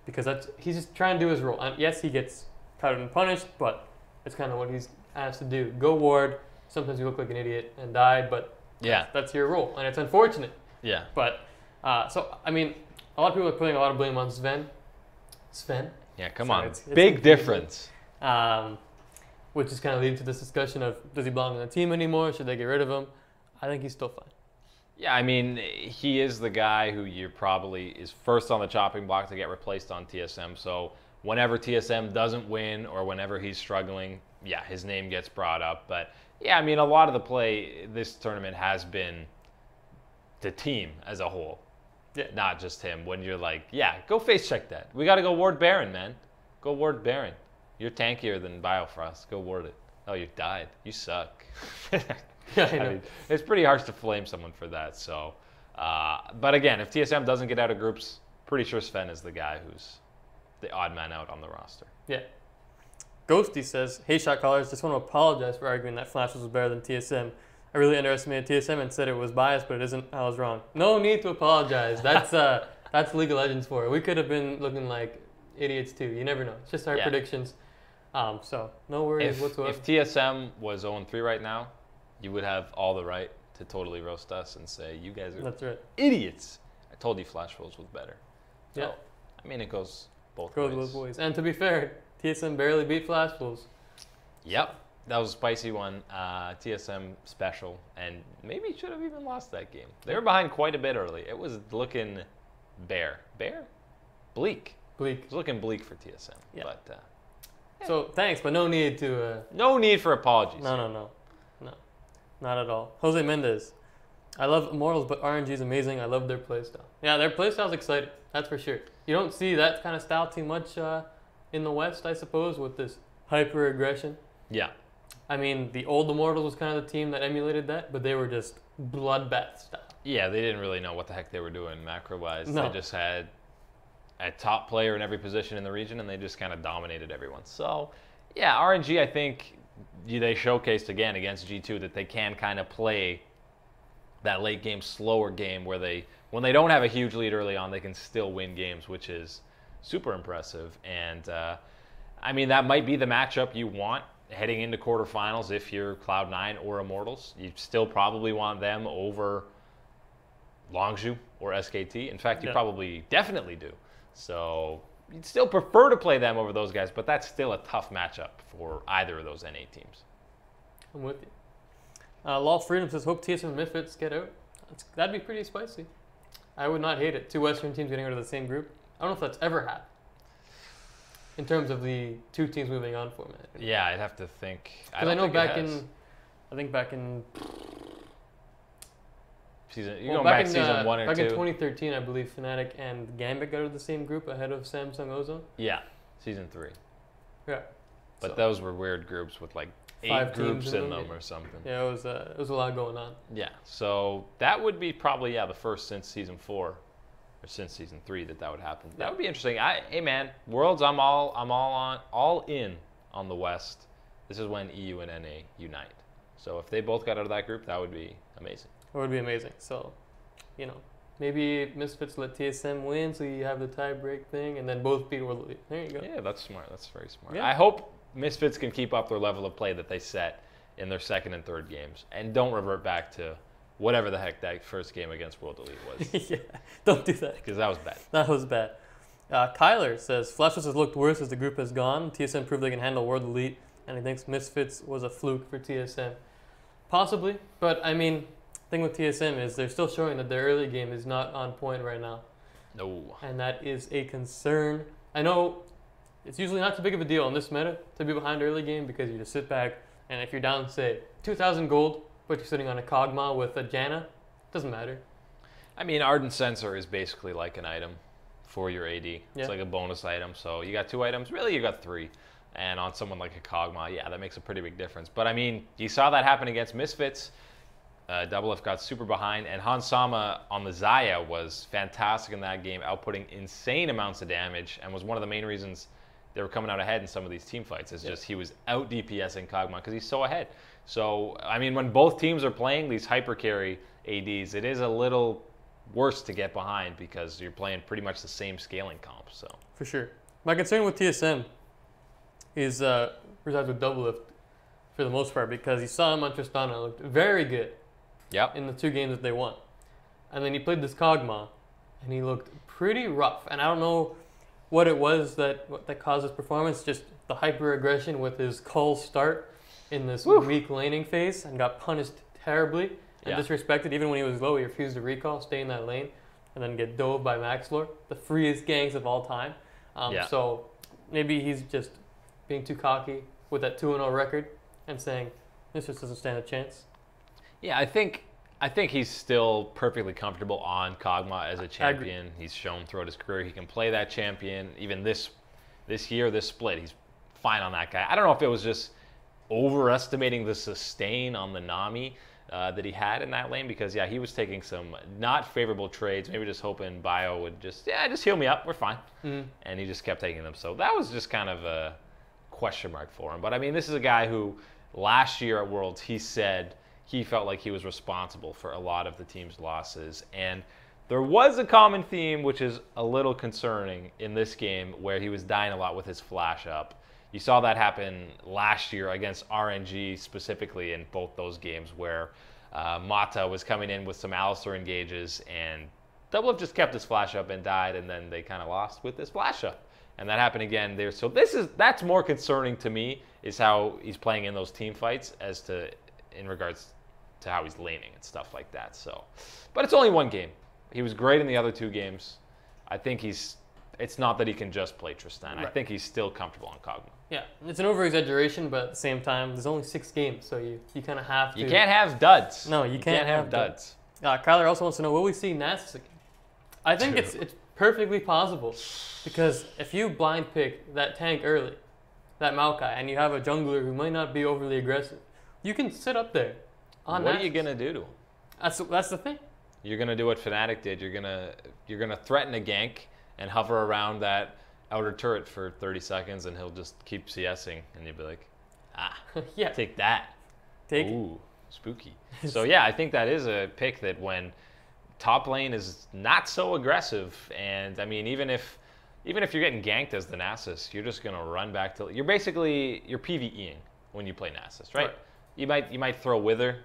because he's just trying to do his role. And yes, he gets caught and punished, but it's kind of what he's asked to do. Go ward. Sometimes you look like an idiot and die, but yeah, that's your role, and it's unfortunate. Yeah. But so I mean, a lot of people are putting a lot of blame on Sven. Yeah, come on. It's big difference. Which is kind of leading to this discussion of, does he belong on the team anymore? Should they get rid of him? I think he's still fine. Yeah, I mean, he is the guy who is first on the chopping block to get replaced on TSM. So whenever TSM doesn't win or whenever he's struggling, yeah, his name gets brought up. But yeah, I mean, a lot of the play this tournament has been the team as a whole, not just him. When you're like, yeah, go face check that. We got to go ward Baron, man. Go ward Baron. You're tankier than Biofrost. Go ward it. Oh, you died. You suck. Yeah, I know. I mean, it's pretty harsh to flame someone for that. So, but again, if TSM doesn't get out of groups, pretty sure Sven is the guy who's the odd man out on the roster. Yeah. Ghosty says, hey, shot callers, just want to apologize for arguing that Flash was better than TSM. I really underestimated TSM and said it was biased, but it isn't. I was wrong. No need to apologize. That's League of Legends for. We could have been looking like idiots too. You never know. It's just our predictions. So no worries whatsoever. If TSM was 0-3 right now, you would have all the right to totally roast us and say, you guys are idiots. I told you Flash Rolls was better. So, yeah. I mean, it goes both ways. And to be fair, TSM barely beat Flash Rolls. Yep. That was a spicy one. TSM special. And maybe should have even lost that game. They were behind quite a bit early. It was looking bleak. It was looking bleak for TSM. Yeah. But, so thanks, but no need to... no need for apologies. No. Not at all. Jose Mendez. I love Immortals, but RNG is amazing. I love their playstyle. Yeah, their playstyle's exciting. That's for sure. You don't see that kind of style too much in the West, I suppose, with this hyper aggression. Yeah. I mean, the old Immortals was kind of the team that emulated that, but they were just bloodbath style. Yeah, they didn't really know what the heck they were doing macro-wise. No. They just had a top player in every position in the region, and they just kind of dominated everyone. So, yeah, RNG, I think they showcased again against G2 that they can kind of play that late game, slower game where when they don't have a huge lead early on, they can still win games, which is super impressive. And, I mean, that might be the matchup you want heading into quarterfinals if you're Cloud9 or Immortals. You still probably want them over Longzhu or SKT. In fact, you probably definitely do. So you'd still prefer to play them over those guys, but that's still a tough matchup for either of those NA teams. I'm with you. Law Freedom says, hope TSM and Misfits get out. That'd be pretty spicy. I would not hate it. 2 Western teams getting out of the same group. I don't know if that's ever happened in terms of the 2 teams moving on format. Yeah, I'd have to think. I know back in season, you go back season 1 or 2. Back in 2013, I believe Fnatic and Gambit got out of the same group ahead of Samsung Ozone. Yeah, season 3. Yeah. But those were weird groups with like 8 groups in them or something. Yeah, it was a lot going on. Yeah, so that would be probably the first since season 4 or since season 3 that would happen. That would be interesting. Hey man, Worlds, I'm all in on the West. This is when EU and NA unite. So if they both got out of that group, that would be amazing. It would be amazing. So, maybe Misfits let TSM win, so you have the tie break thing, and then both beat World Elite. There you go. Yeah, that's smart. That's very smart. Yeah. I hope Misfits can keep up their level of play that they set in their second and third games, and don't revert back to whatever the heck that first game against World Elite was. Yeah, don't do that. Because that was bad. That was bad. Kyler says, Flashless has looked worse as the group has gone. TSM proved they can handle World Elite, and he thinks Misfits was a fluke for TSM. Possibly, but I mean, the thing with TSM is they're still showing that their early game is not on point right now. No. And that is a concern. I know it's usually not too big of a deal in this meta to be behind early game because you just sit back, and if you're down, say, 2,000 gold, but you're sitting on a Kog'Maw with a Janna, doesn't matter. I mean, Ardent Sensor is basically like an item for your AD. It's like a bonus item. So you got 2 items. Really, you got 3. And on someone like a Kog'Maw, yeah, that makes a pretty big difference. But I mean, you saw that happen against Misfits. Double F got super behind, and Hans Sama on the Xayah was fantastic in that game, outputting insane amounts of damage, and was one of the main reasons they were coming out ahead in some of these team fights. It's just he was out DPSing Kog'Maw because he's so ahead. So, I mean, when both teams are playing these hyper carry ADs, it is a little worse to get behind because you're playing pretty much the same scaling comp. So For sure. My concern with TSM is resides with Double Lift for the most part because you saw him on Tristana looked very good in the 2 games that they won. And then he played this Kog'Maw and he looked pretty rough. And I don't know what it was that caused his performance, just the hyper aggression with his cull start in this weak laning phase and got punished terribly and disrespected. Even when he was low, he refused to recall, stay in that lane, and then get dove by Maxlore, the freest ganks of all time. So maybe he's just being too cocky with that 2-0 record and saying, this just doesn't stand a chance. Yeah, I think he's still perfectly comfortable on Kog'Maw as a champion. He's shown throughout his career he can play that champion. Even this year, this split, he's fine on that guy. I don't know if it was just overestimating the sustain on the Nami that he had in that lane because, he was taking some not favorable trades, maybe just hoping Bio would just heal me up, we're fine. And he just kept taking them. So that was just kind of a question mark for him. But, I mean, this is a guy who last year at Worlds, he said he felt like he was responsible for a lot of the team's losses. And there was a common theme, which is a little concerning in this game, where he was dying a lot with his flash up. You saw that happen last year against RNG specifically in both those games where Mata was coming in with some Alistar engages and Double F just kept his flash up and died, and then they kind of lost with his flash up. And that happened again there. So that's more concerning to me, is how he's playing in those team fights as to in regards to how he's laning and stuff like that. So, but it's only 1 game. He was great in the other 2 games. I think it's not that he can just play Tristan. I think he's still comfortable on Kog'Maw. Yeah, it's an over-exaggeration, but at the same time, there's only 6 games, so you kind of have to. You can't have duds. No, you can't have duds. Kyler also wants to know, will we see Nasus again? I think it's perfectly possible. Because if you blind pick that tank early, that Maokai, and you have a jungler who might not be overly aggressive, you can sit up there on What are you gonna do to him? That's the thing. You're gonna do what Fnatic did. You're gonna threaten a gank and hover around that outer turret for 30 seconds, and he'll just keep CSing, and you'll be like, yeah, take that. take Ooh, spooky. So yeah, I think that is a pick that when top lane is not so aggressive, and I mean even if you're getting ganked as the Nasus, you're just gonna run back to you're PvEing when you play Nasus, right? You might throw Wither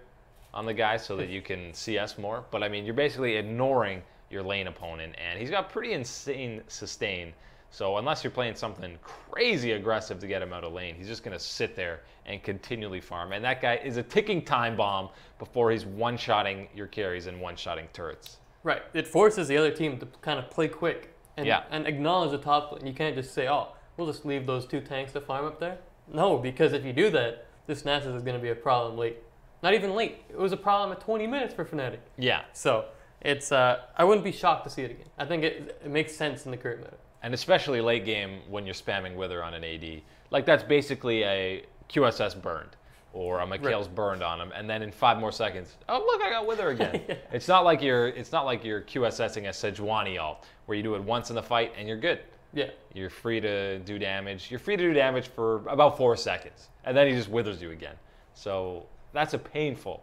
on the guy so that you can CS more, but I mean you're basically ignoring your lane opponent, and he's got pretty insane sustain. So unless you're playing something crazy aggressive to get him out of lane, he's just going to sit there and continually farm. And that guy is a ticking time bomb before he's one-shotting your carries and one-shotting turrets. Right. It forces the other team to kind of play quick and acknowledge the top lane. You can't just say, oh, we'll just leave those 2 tanks to farm up there. No, because if you do that, this Nasus is going to be a problem late. Not even late. It was a problem at 20 minutes for Fnatic. Yeah. So it's I wouldn't be shocked to see it again. I think it makes sense in the current meta. And especially late game when you're spamming Wither on an AD. Like that's basically a QSS burned or a Mikhail's burned on him, and then in 5 more seconds, oh look, I got Wither again. It's not like you're QSSing a Sejuani ult where you do it once in the fight and you're good. Yeah. You're free to do damage. You're free to do damage for about 4 seconds, and then he just withers you again. So that's a painful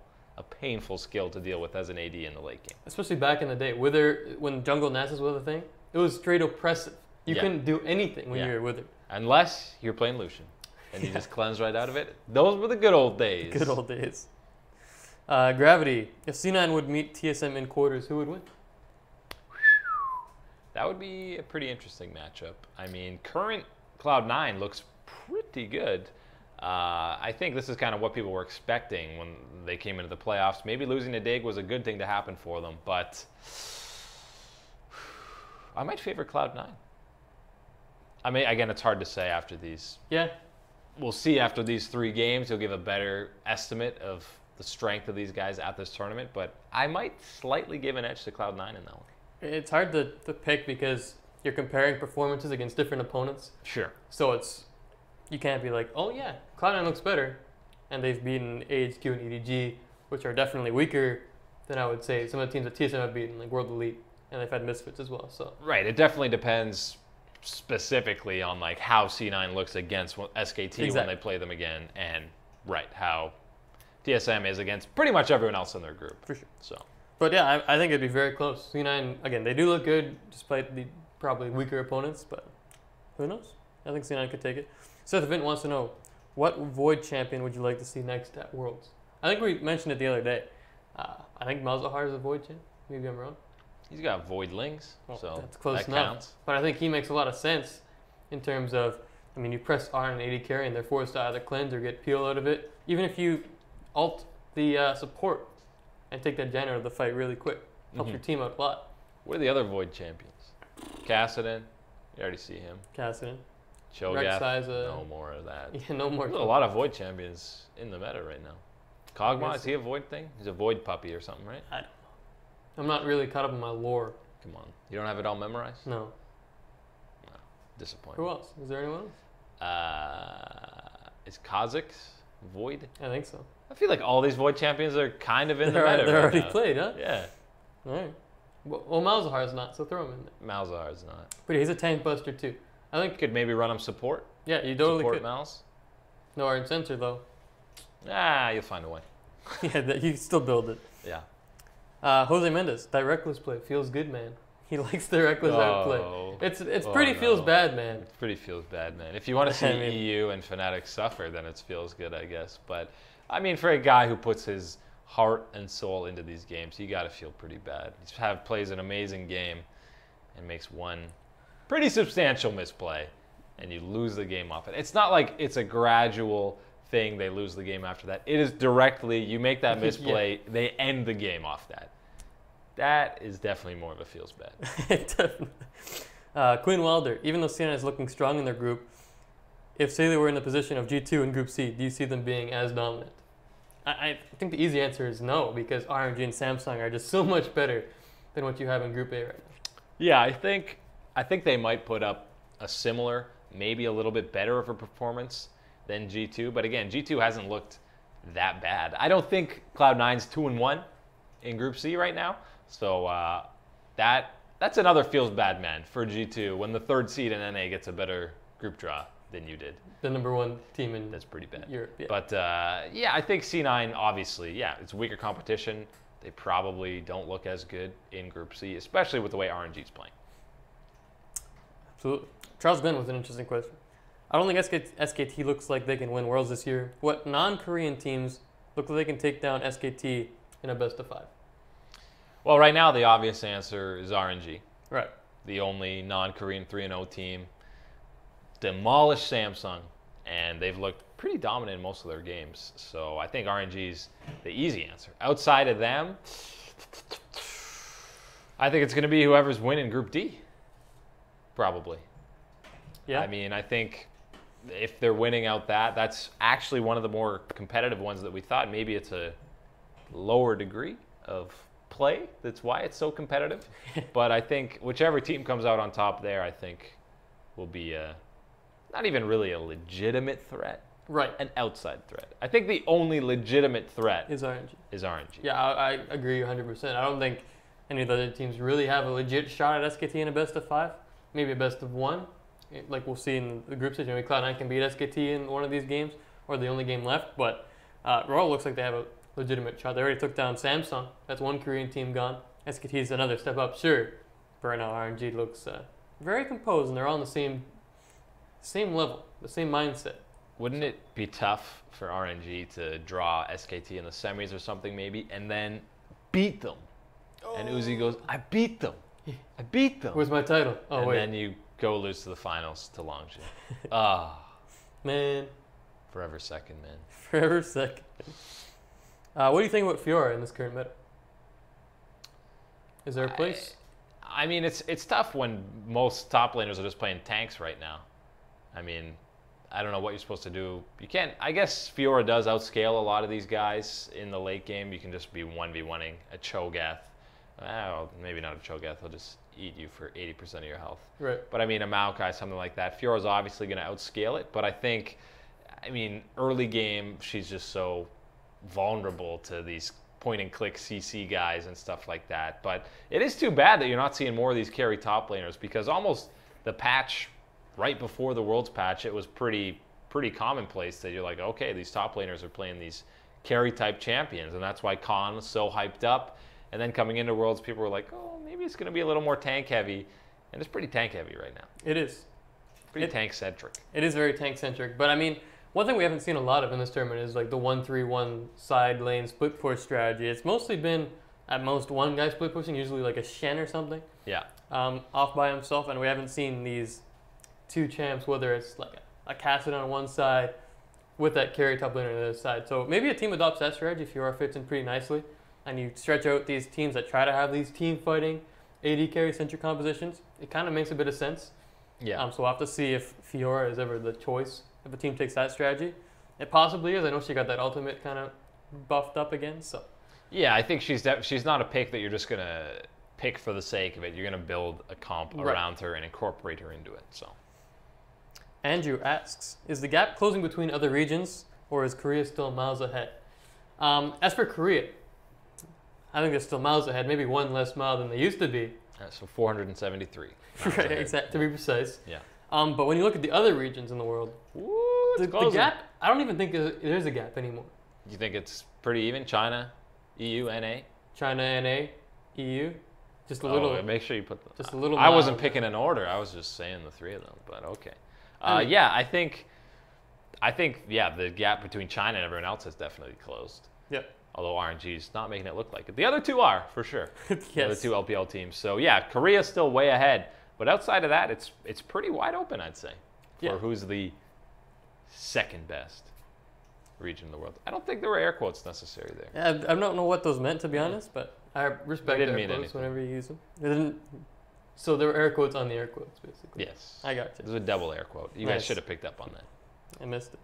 skill to deal with as an AD in the late game. Especially back in the day, Wither, when jungle Nasus was a thing, it was straight oppressive. You couldn't do anything when you were Wither. Unless you're playing Lucian, and you just cleanse right out of it. Those were the good old days. Good old days. Gravity, if C9 would meet TSM in quarters, who would win? That would be a pretty interesting matchup. I mean, current Cloud9 looks pretty good. I think this is kind of what people were expecting when they came into the playoffs. Maybe losing to Dig was a good thing to happen for them, but I might favor Cloud9. I mean, again, it's hard to say after these. Yeah. We'll see after these 3 games. You'll give a better estimate of the strength of these guys at this tournament, but I might slightly give an edge to Cloud9 in that one. It's hard to pick because you're comparing performances against different opponents. Sure. So you can't be like, oh yeah, Cloud9 looks better, and they've beaten AHQ and EDG, which are definitely weaker than I would say some of the teams that TSM have beaten, like World Elite, and they've had misfits as well. So right, it definitely depends specifically on like how C9 looks against SKT when they play them again, and how TSM is against pretty much everyone else in their group. For sure. So, but yeah, I think it'd be very close. C9 again, they do look good despite the probably weaker opponents, but who knows? I think C9 could take it. Seth Vint wants to know, what Void champion would you like to see next at Worlds? I think we mentioned it the other day. I think Malzahar is a Void champ. Maybe I'm wrong. He's got Void Lings, so that's close that enough. counts. But I think he makes a lot of sense in terms of, I mean, you press R and AD carry, and they're forced to either cleanse or get peel out of it. Even if you ult the support and take that Jhin out of the fight really quick, helps your team out a lot. What are the other Void champions? Kassadin, you already see him. Kassadin. Cho'Gath, no more of that. Yeah, no more. There's a lot of Void champions in the meta right now. Kog'Maw, is he a Void thing? He's a Void puppy or something, right? I don't know. I'm not really caught up in my lore. Come on. You don't have it all memorized? No. No. Disappointing. Who else? Is there anyone else? Is Kha'Zix Void? I think so. I feel like all these Void champions are kind of in the meta. They're right already now. played, huh? Yeah. All right. Well, Malzahar's not, so throw him in there. Malzahar's not. But he's a tank buster too. I think. You could maybe run him support. Yeah, you totally support could. Malz. No Iron Sensor though. You'll find a way. Yeah, you still build it. Yeah. Jose Mendes, that reckless play feels good, man. He likes the reckless outplay. It's pretty feels bad, man. It pretty feels bad, man. If you want to see EU and Fnatic suffer, then it feels good, I guess. But I mean, for a guy who puts his heart and soul into these games, you got to feel pretty bad. He plays an amazing game and makes one pretty substantial misplay, and you lose the game off it. It's not like it's a gradual thing, they lose the game after that. It is directly, you make that misplay, they end the game off that. That is definitely more of a feels bad. Definitely. Quinn Wilder, even though C9 is looking strong in their group, if say they were in the position of G2 in Group C, do you see them being as dominant? I think the easy answer is no, because RNG and Samsung are just so much better than what you have in Group A right now. Yeah, I think I think they might put up a similar, maybe a little bit better of a performance than G2. But again, G2 hasn't looked that bad. I don't think Cloud9's 2-1 in Group C right now. So that's another feels bad, man, for G2 when the 3rd seed in NA gets a better group draw than you did. The #1 team in That's pretty bad. Europe. Yeah. But yeah, I think C9 obviously, yeah, it's weaker competition. They probably don't look as good in Group C, especially with the way RNG's playing. Absolutely. Charles Glenn with an interesting question. I don't think SKT looks like they can win Worlds this year. What non-Korean teams look like they can take down SKT in a best-of-5? Well, right now the obvious answer is RNG. Right. The only non-Korean 3-0 team. Demolished Samsung, and they've looked pretty dominant in most of their games. So I think RNG's the easy answer. Outside of them, I think it's going to be whoever's winning Group D, probably. Yeah. I mean, I think if they're winning out that's actually one of the more competitive ones that we thought. Maybe it's a lower degree of play. That's why it's so competitive. But I think whichever team comes out on top there, I think will be not even really a legitimate threat. Right. An outside threat. I think the only legitimate threat is RNG. Yeah, I agree 100%. I don't think any of the other teams really have a legit shot at SKT in a best-of-5. Maybe a best-of-1. Like we'll see in the group stage. Maybe Cloud9 can beat SKT in one of these games, or the only game left. But Royal looks like they have a legitimate shot. They already took down Samsung. That's one Korean team gone. SKT is another step up, sure. But right now, RNG looks very composed, and they're all on the same level, the same mindset. Wouldn't it be tough for RNG to draw SKT in the semis or something maybe, and then beat them? Oh. And Uzi goes, I beat them. I beat them. Where's my title? Oh, and wait. then you go lose to the finals to Longji. Ah. Man. Forever second, man. Forever second. What do you think about Fiora in this current meta? Is there a place? I mean, it's tough when most top laners are just playing tanks right now. I mean, I don't know what you're supposed to do. You can't. I guess Fiora does outscale a lot of these guys in the late game. You can just be 1v1ing a Cho'Gath. Well, maybe not a Cho'Gath. He'll just eat you for 80% of your health. Right. But I mean, a Maokai, something like that. Fiora's obviously going to outscale it. But I think, I mean, early game, she's just so vulnerable to these point-and-click CC guys and stuff like that. But it is too bad that you're not seeing more of these carry top laners, because almost the patch right before the Worlds patch, it was pretty commonplace that you're like, okay, these top laners are playing these carry-type champions, and that's why Khan was so hyped up. And then coming into Worlds, people were like, oh, maybe it's going to be a little more tank-heavy. And it's pretty tank-heavy right now. It is. Pretty tank-centric. It is very tank-centric. But, I mean, one thing we haven't seen a lot of in this tournament is, like, the 1-3-1 side lane split push strategy. It's mostly been, at most, one guy split pushing, usually like a Shen or something. Yeah. Off by himself. And we haven't seen these two champs, whether it's like a Cassidy on one side with that carry top laner on the other side. So maybe a team adopts that strategy if Fiora fits in pretty nicely. And you stretch out these teams that try to have these team fighting AD carry centric compositions. It kind of makes a bit of sense. Yeah. So we'll have to see if Fiora is ever the choice if a team takes that strategy. It possibly is. I know she got that ultimate kind of buffed up again. So. Yeah, I think she's not a pick that you're just gonna pick for the sake of it. You're gonna build a comp around her and incorporate her into it. So. Andrew asks, is the gap closing between other regions, or is Korea still miles ahead? As for Korea, I think they're still miles ahead, maybe one less mile than they used to be. So 473. Right, exactly, to be precise. Yeah. But when you look at the other regions in the world, the gap, I don't even think there's a gap anymore. You think it's pretty even? China, EU, NA? China, NA, EU. Just a little. Make sure you put the. Just a little. I wasn't picking an order. I was just saying the three of them. But okay. Yeah, I think the gap between China and everyone else has definitely closed. Yep. Although RNG's not making it look like it. The other two are, for sure. Yes. The other two LPL teams. So yeah, Korea's still way ahead. But outside of that, it's pretty wide open, I'd say, for who's the second best region in the world. I don't think there were air quotes necessary there. Yeah, I don't know what those meant, to be honest, but I respect air quotes whenever you use them. They didn't. So there were air quotes on the air quotes, basically. Yes. I got you. It was a double air quote. You guys should have picked up on that. I missed it.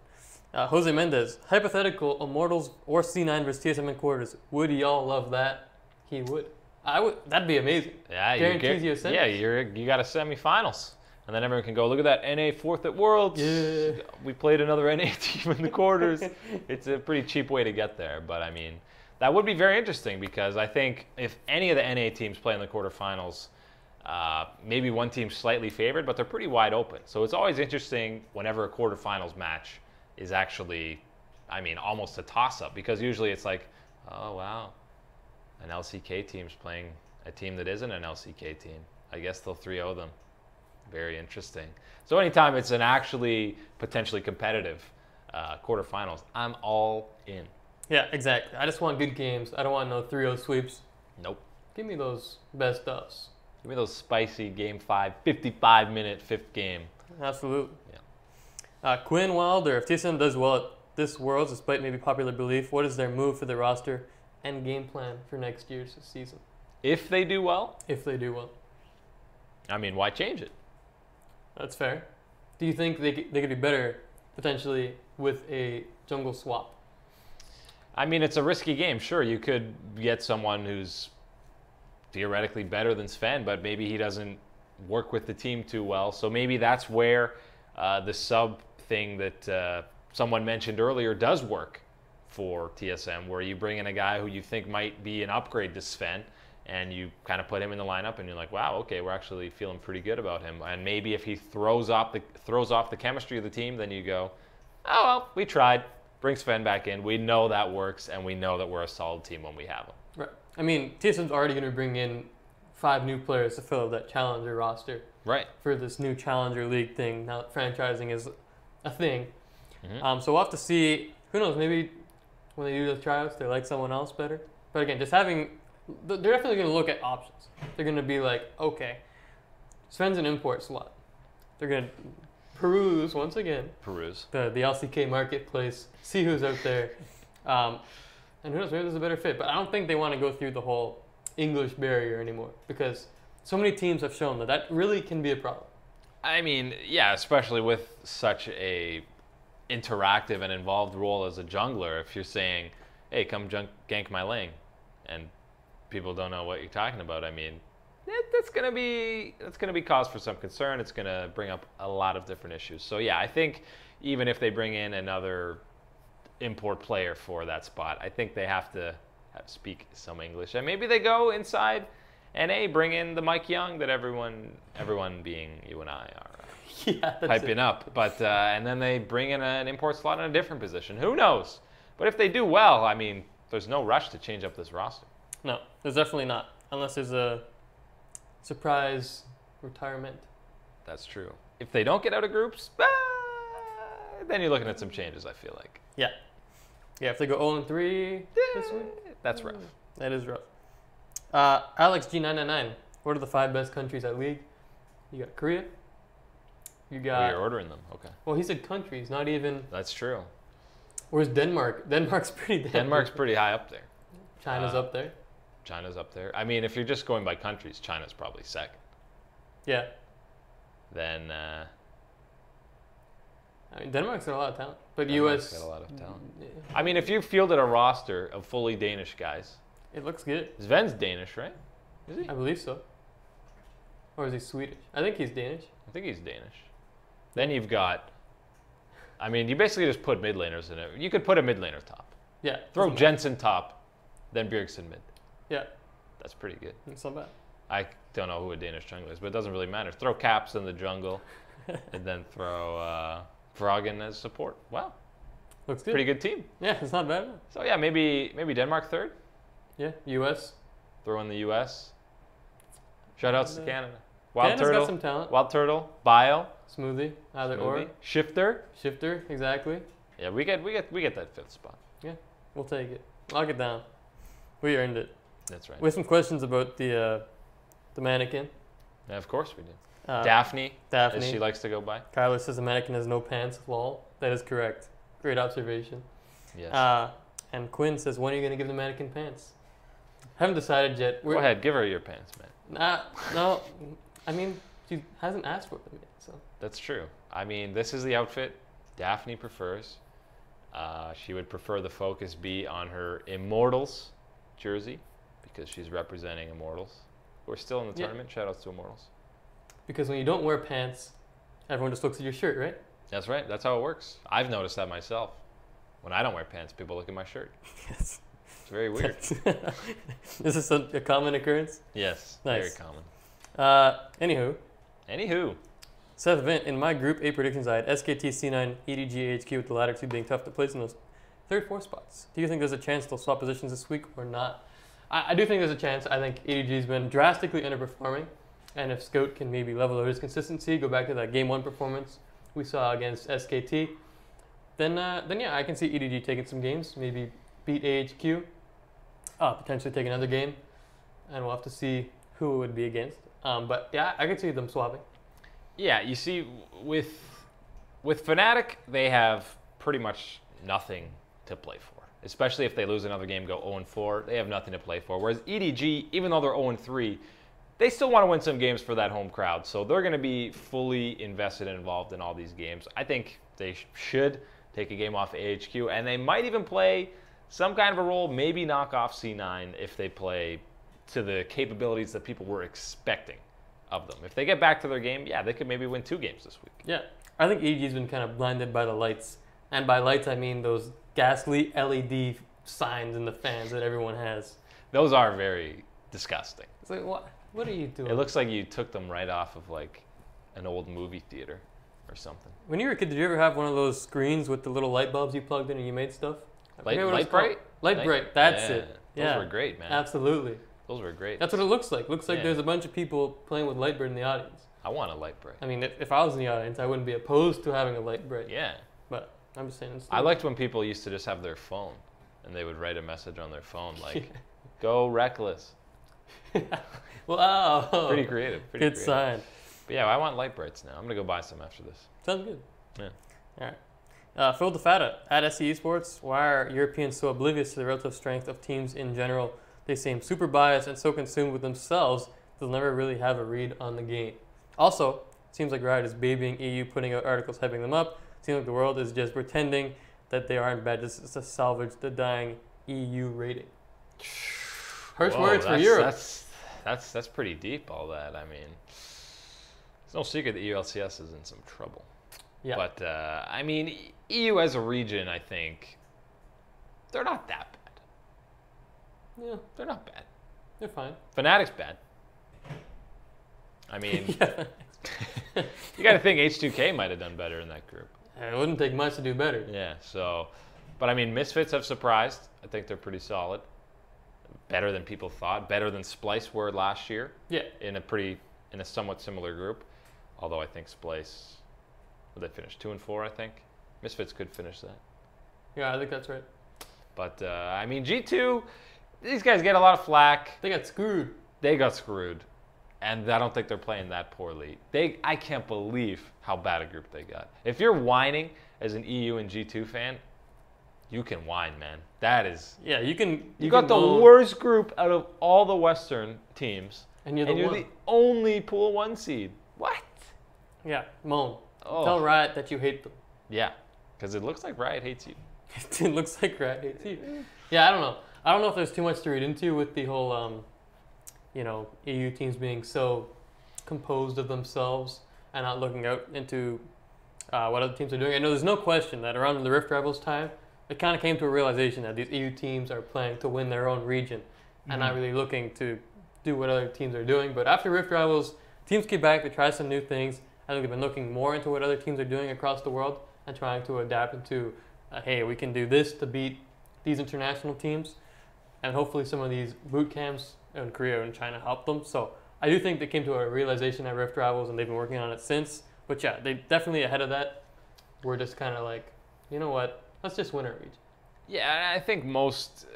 Jose Mendez, hypothetical Immortals or C9 versus TSM in quarters. Would y'all love that? He would. That'd be amazing. Yeah, Guarantees you a semis. Yeah, you got a semifinals. And then everyone can go, look at that NA 4th at Worlds. Yeah. We played another NA team in the quarters. It's a pretty cheap way to get there. But, I mean, that would be very interesting because I think if any of the NA teams play in the quarterfinals, maybe one team's slightly favored, but they're pretty wide open. So it's always interesting whenever a quarterfinals match is actually, I mean, almost a toss-up. Because usually it's like, oh, wow, an LCK team's playing a team that isn't an LCK team. I guess they'll 3-0 them. Very interesting. So anytime it's an actually potentially competitive quarterfinals, I'm all in. Yeah, exactly. I just want good games. I don't want no 3-0 sweeps. Nope. Give me those best ofs. Give me those spicy game 5, 55-minute 5th game. Absolutely. Yeah. Quinn Wilder, if TSM does well at this Worlds, despite maybe popular belief, what is their move for the roster and game plan for next year's season? If they do well? If they do well. I mean, why change it? That's fair. Do you think they could be better, potentially, with a jungle swap? I mean, it's a risky game. Sure, you could get someone who's theoretically better than Sven, but maybe he doesn't work with the team too well. So maybe that's where the sub thing that someone mentioned earlier does work for TSM, where you bring in a guy who you think might be an upgrade to Sven, and you kind of put him in the lineup, and you're like, wow, okay, we're actually feeling pretty good about him. And maybe if he throws off the chemistry of the team, then you go, oh, well, we tried. Bring Sven back in. We know that works, and we know that we're a solid team when we have him. Right. I mean, TSM's already going to bring in 5 new players to fill up that challenger roster. Right. For this new challenger league thing, now that franchising is a thing. Mm-hmm. So we'll have to see. Who knows? Maybe when they do those tryouts, they like someone else better. But again, just having, they're definitely going to look at options. They're going to be like, okay, Sven's an import slot. They're going to peruse once again. The LCK marketplace, see who's out there, and who knows, maybe there's a better fit. But I don't think they want to go through the whole English barrier anymore because so many teams have shown that really can be a problem. I mean, yeah, especially with such a interactive and involved role as a jungler. If you're saying, hey, come gank my lane, and people don't know what you're talking about, I mean, that's gonna be cause for some concern. It's gonna bring up a lot of different issues. So yeah, I think even if they bring in another import player for that spot, I think they have to speak some English, and maybe they go inside NA, bring in the Mike Young that everyone being you and I are hyping up, but and then they bring in an import slot in a different position. Who knows? But if they do well, I mean, there's no rush to change up this roster. No, there's definitely not, unless there's a surprise retirement. That's true. If they don't get out of groups, then you're looking at some changes, I feel like. Yeah. Yeah, if they go 0-3 this week. That's rough. That is rough. Alex G999, what are the 5 best countries at League? You got Korea. You got... You're ordering them, okay. Well, he said countries, not even... That's true. Where's Denmark? Denmark's pretty... Denmark's pretty high up there. China's up there. China's up there. I mean, if you're just going by countries, China's probably second. Yeah. Then... I mean, Denmark's got a lot of talent, but Denmark's U.S. got a lot of talent. I mean, if you fielded a roster of fully Danish guys... It looks good. Sven's Danish, right? Is he? I believe so. Or is he Swedish? I think he's Danish. I think he's Danish. Then you've got... I mean, you basically just put mid laners in it. You could put a mid laner top. Yeah. Throw Jensen top, then Bjergsen mid. Yeah. That's pretty good. It's not bad. I don't know who a Danish jungler is, but it doesn't really matter. Throw Caps in the jungle, and then throw Froggen as support. Wow. Looks good. Pretty good team. Yeah, it's not bad. So yeah, maybe Denmark third. Yeah, U.S. Throw in the U.S. Shoutouts to Canada. Canada's got some talent. Wild Turtle. Bile. Smoothie. Either or. Shifter. Shifter, exactly. Yeah, we get that 5th spot. Yeah, we'll take it. Lock it down. We earned it. That's right. We have some questions about the mannequin. Yeah, of course we do. Daphne, as she likes to go by. Kyler says the mannequin has no pants. Lol. That is correct. Great observation. Yes. And Quinn says, when are you going to give the mannequin pants? Haven't decided yet. Go ahead, give her your pants, man. No. I mean, she hasn't asked for them yet, so. That's true. I mean, this is the outfit Daphne prefers. She would prefer the focus be on her Immortals jersey. because she's representing Immortals. We're still in the tournament. Shoutouts to Immortals. Because when you don't wear pants, everyone just looks at your shirt, right? That's right. That's how it works. I've noticed that myself. When I don't wear pants, people look at my shirt. Yes. It's very weird. This is a common occurrence? Yes. Nice. Very common. Anywho. Seth Vint, in my Group A predictions, I had SKT, C9, EDG, AHQ, with the latter two being tough to place in those 3rd, 4th spots. Do you think there's a chance they'll swap positions this week or not? I do think there's a chance. I think EDG's been drastically underperforming. And if Scout can maybe level out his consistency, go back to that Game 1 performance we saw against SKT, then yeah, I can see EDG taking some games, maybe beat AHQ, potentially take another game, and we'll have to see who it would be against. But yeah, I could see them swapping. Yeah, you see, with Fnatic, they have pretty much nothing to play for. Especially if they lose another game, go 0-4, they have nothing to play for. Whereas EDG, even though they're 0-3, they still want to win some games for that home crowd. So they're going to be fully invested and involved in all these games. I think they should take a game off AHQ, and they might even play some kind of a role, maybe knock off C9 if they play to the capabilities that people were expecting of them. If they get back to their game, yeah, they could maybe win 2 games this week. Yeah, I think EDG's been kind of blinded by the lights. And by lights, I mean those ghastly LED signs in the fans that everyone has. Those are very disgusting. It's like, what are you doing? It looks like you took them right off of like an old movie theater or something. When you were a kid, did you ever have one of those screens with the little light bulbs you plugged in and you made stuff? Light Bright? Light Bright, that's it. Yeah. Those were great, man. Absolutely. Those were great. That's what it looks like. Looks like there's a bunch of people playing with Light Bright in the audience. I want a Light Bright. I mean, if I was in the audience, I wouldn't be opposed to having a Light Bright. Yeah. But I'm just saying. I liked when people used to just have their phone and they would write a message on their phone like, go reckless. Wow. Pretty creative. Good sign. But yeah, I want Light Brights now. I'm going to go buy some after this. Sounds good. Yeah. All right. Phil DeFata, at SC Esports, why are Europeans so oblivious to the relative strength of teams in general? They seem super biased and so consumed with themselves they'll never really have a read on the game. Also, it seems like Riot is babying EU, putting out articles hyping them up. It seems like the world is just pretending that they aren't bad just to salvage the dying EU rating. Harsh words for Europe. That's pretty deep, all that. I mean, it's no secret that EULCS is in some trouble. Yeah. But, I mean, EU as a region, I think, they're not that bad. Yeah. They're not bad. They're fine. Fnatic's bad. I mean, you got to think H2K might have done better in that group. It wouldn't take much to do better. Yeah, so, but I mean, Misfits have surprised. I think they're pretty solid. Better than people thought. Better than Splice were last year. Yeah. In a somewhat similar group. Although I think Splice, would they finish 2-4, I think? Misfits could finish that. Yeah, I think that's right. But, I mean, G2, these guys get a lot of flack. They got screwed. They got screwed. And I don't think they're playing that poorly. I can't believe how bad a group they got. If you're whining as an EU and G2 fan, you can whine, man. That is... Yeah, you can... You got the worst group out of all the Western teams. And you're the only Pool 1 seed. What? Yeah, moan. Oh. Tell Riot that you hate them. Yeah, because it looks like Riot hates you. It looks like Riot hates you. Yeah, I don't know. I don't know if there's too much to read into with the whole... EU teams being so composed of themselves and not looking out into what other teams are doing. I know there's no question that around the Rift Rivals time, it kind of came to a realization that these EU teams are playing to win their own region and not really looking to do what other teams are doing. But after Rift Rivals, teams came back, they tried some new things. I think they've been looking more into what other teams are doing across the world and trying to adapt into, hey, we can do this to beat these international teams. And hopefully some of these boot camps in Korea and China help them. So I do think they came to a realization at Rift Rivals and they've been working on it since. But yeah, they definitely ahead of that. We're just kind of like, you know what? Let's just win our region. Yeah, I think most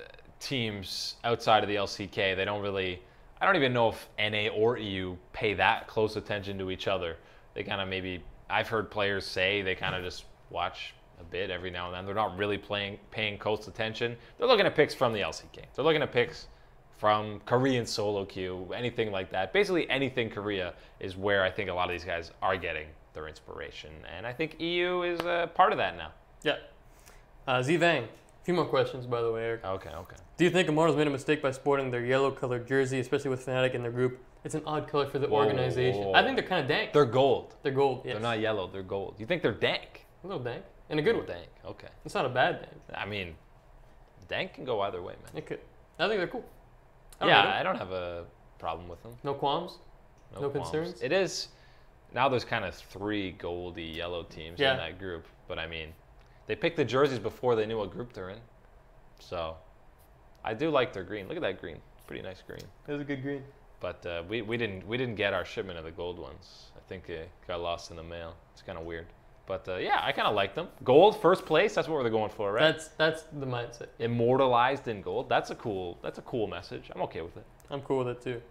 teams outside of the LCK, they don't really... I don't even know if NA or EU pay that close attention to each other. They kind of maybe... I've heard players say they kind of just watch a bit every now and then. They're not really paying close attention. They're looking at picks from the LCK. They're looking at picks from Korean solo queue, anything like that. Basically anything Korea is where I think a lot of these guys are getting their inspiration. And I think EU is part of that now. Yeah. Zivang, A few more questions, by the way, Eric. Okay. Do you think Immortals made a mistake by sporting their yellow-colored jersey, especially with Fnatic in their group? It's an odd color for the organization. Whoa. I think they're kind of dank. They're gold. They're gold, yes. They're not yellow. They're gold. You think they're dank? A little dank. In a good way. Dank. Okay. It's not a bad dank. I mean, dank can go either way, man. It could. I think they're cool. I don't have a problem with them. No qualms? No qualms. concerns? It is. Now there's kind of 3 goldy yellow teams in that group. But I mean, they picked the jerseys before they knew what group they're in. So I do like their green. Look at that green. Pretty nice green. It was a good green. But we didn't get our shipment of the gold ones. I think it got lost in the mail. It's kind of weird. But yeah, I kind of like them. Gold, first place. That's what we're going for, right? That's the mindset. Immortalized in gold. That's a cool message. I'm okay with it. I'm cool with it too.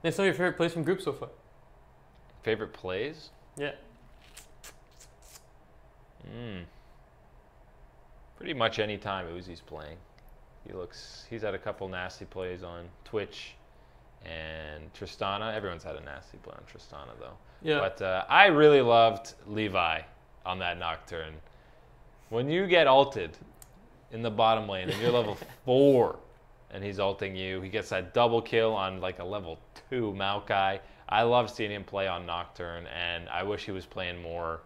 Name some of your favorite plays from group so far. Favorite plays? Yeah. Pretty much any time Uzi's playing. He's had a couple nasty plays on Twitch and Tristana. Everyone's had a nasty play on Tristana though. Yeah. But I really loved Levi on that Nocturne. When you get ulted in the bottom lane and you're level 4 and he's ulting you, he gets that double kill on like a level 2 Maokai. I love seeing him play on Nocturne, and I wish he was playing more.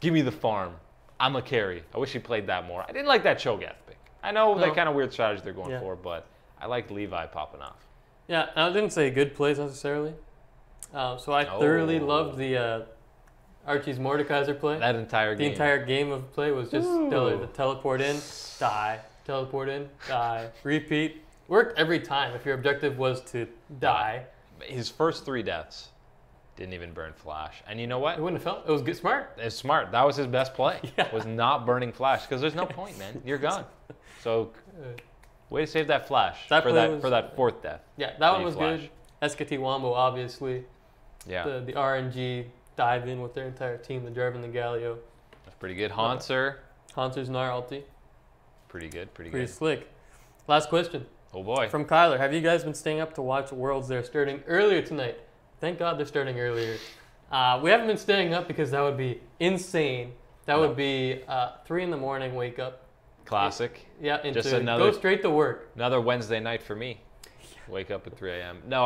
Give me the farm. I'm a carry. I wish he played that more. I didn't like that Cho'Gath pick. I know that kind of weird strategy they're going for, but I like Levi popping off. Yeah, I didn't say good plays necessarily. So I thoroughly loved the Archie's Mordekaiser play. That entire game. The entire game of play was just stellar. The teleport in, die. Teleport in, die. Repeat. Worked every time if your objective was to die. His first 3 deaths didn't even burn flash. And you know what? It wouldn't have felt. It was good, smart. It's smart. That was his best play. Yeah. Was not burning flash, because there's no point, man. You're gone. So way to save that flash for that 4th death. Yeah, that one was good. SKT Wombo, obviously. Yeah. The RNG dive in with their entire team, the Jarvan, the Galio. That's pretty good. Hanser. Hanser's Gnar ulti. Pretty good. Pretty slick. Last question. Oh boy. From Kyler. Have you guys been staying up to watch Worlds? They're starting earlier tonight. Thank God they're starting earlier. We haven't been staying up because that would be insane. That would be 3 in the morning, wake up. Classic. Yeah, go straight to work. Another Wednesday night for me. Wake up at 3 a.m. No,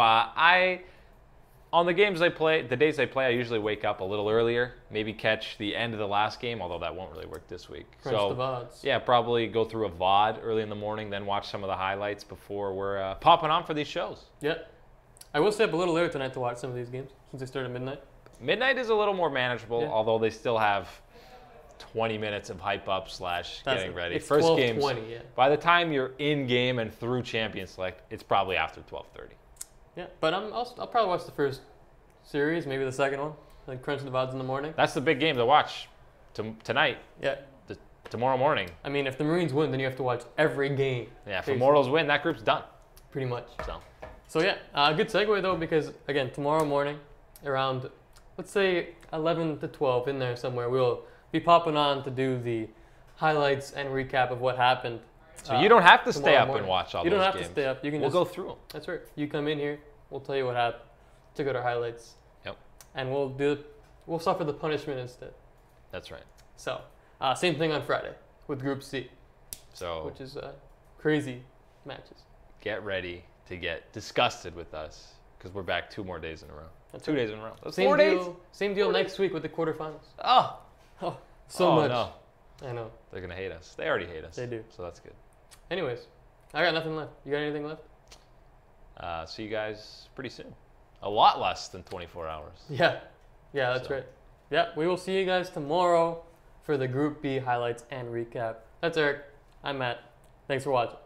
on the games I play, the days I play, I usually wake up a little earlier. Maybe catch the end of the last game, although that won't really work this week. Crunch the VODs. Yeah, probably go through a VOD early in the morning, then watch some of the highlights before we're popping on for these shows. Yeah. I will stay up a little later tonight to watch some of these games since they start at midnight. Midnight is a little more manageable, although they still have 20 minutes of hype up / getting ready. It's First 12, games, 20, yeah. By the time you're in game and through Champion Select, it's probably after 12:30. Yeah, but I'll probably watch the first series, maybe the second one, like crunch the VODs in the morning. That's the big game to watch tonight. Yeah. Tomorrow morning. I mean, if the Marines win, then you have to watch every game. Yeah, if Immortals win, that group's done. Pretty much. So yeah, good segue though, because again, tomorrow morning, around, let's say 11 to 12 in there somewhere, we'll be popping on to do the highlights and recap of what happened. So you don't have to stay up and watch all those games. You don't have to stay up. You can we'll go through them. That's right. You come in here, we'll tell you what happened, check out our highlights. Yep. And we'll suffer the punishment instead. That's right. So, same thing on Friday with Group C. So, which is crazy matches. Get ready to get disgusted with us because we're back 2 more days in a row. That's 2 days in a row. That's same 4 deal, days. Same deal next week with the quarterfinals. Oh, so much. No. I know. They're going to hate us. They already hate us. They do. So that's good. Anyways, I got nothing left. You got anything left? See you guys pretty soon. A lot less than 24 hours. Yeah, that's right. Yeah, we will see you guys tomorrow for the Group B highlights and recap. That's Eric. I'm Matt. Thanks for watching.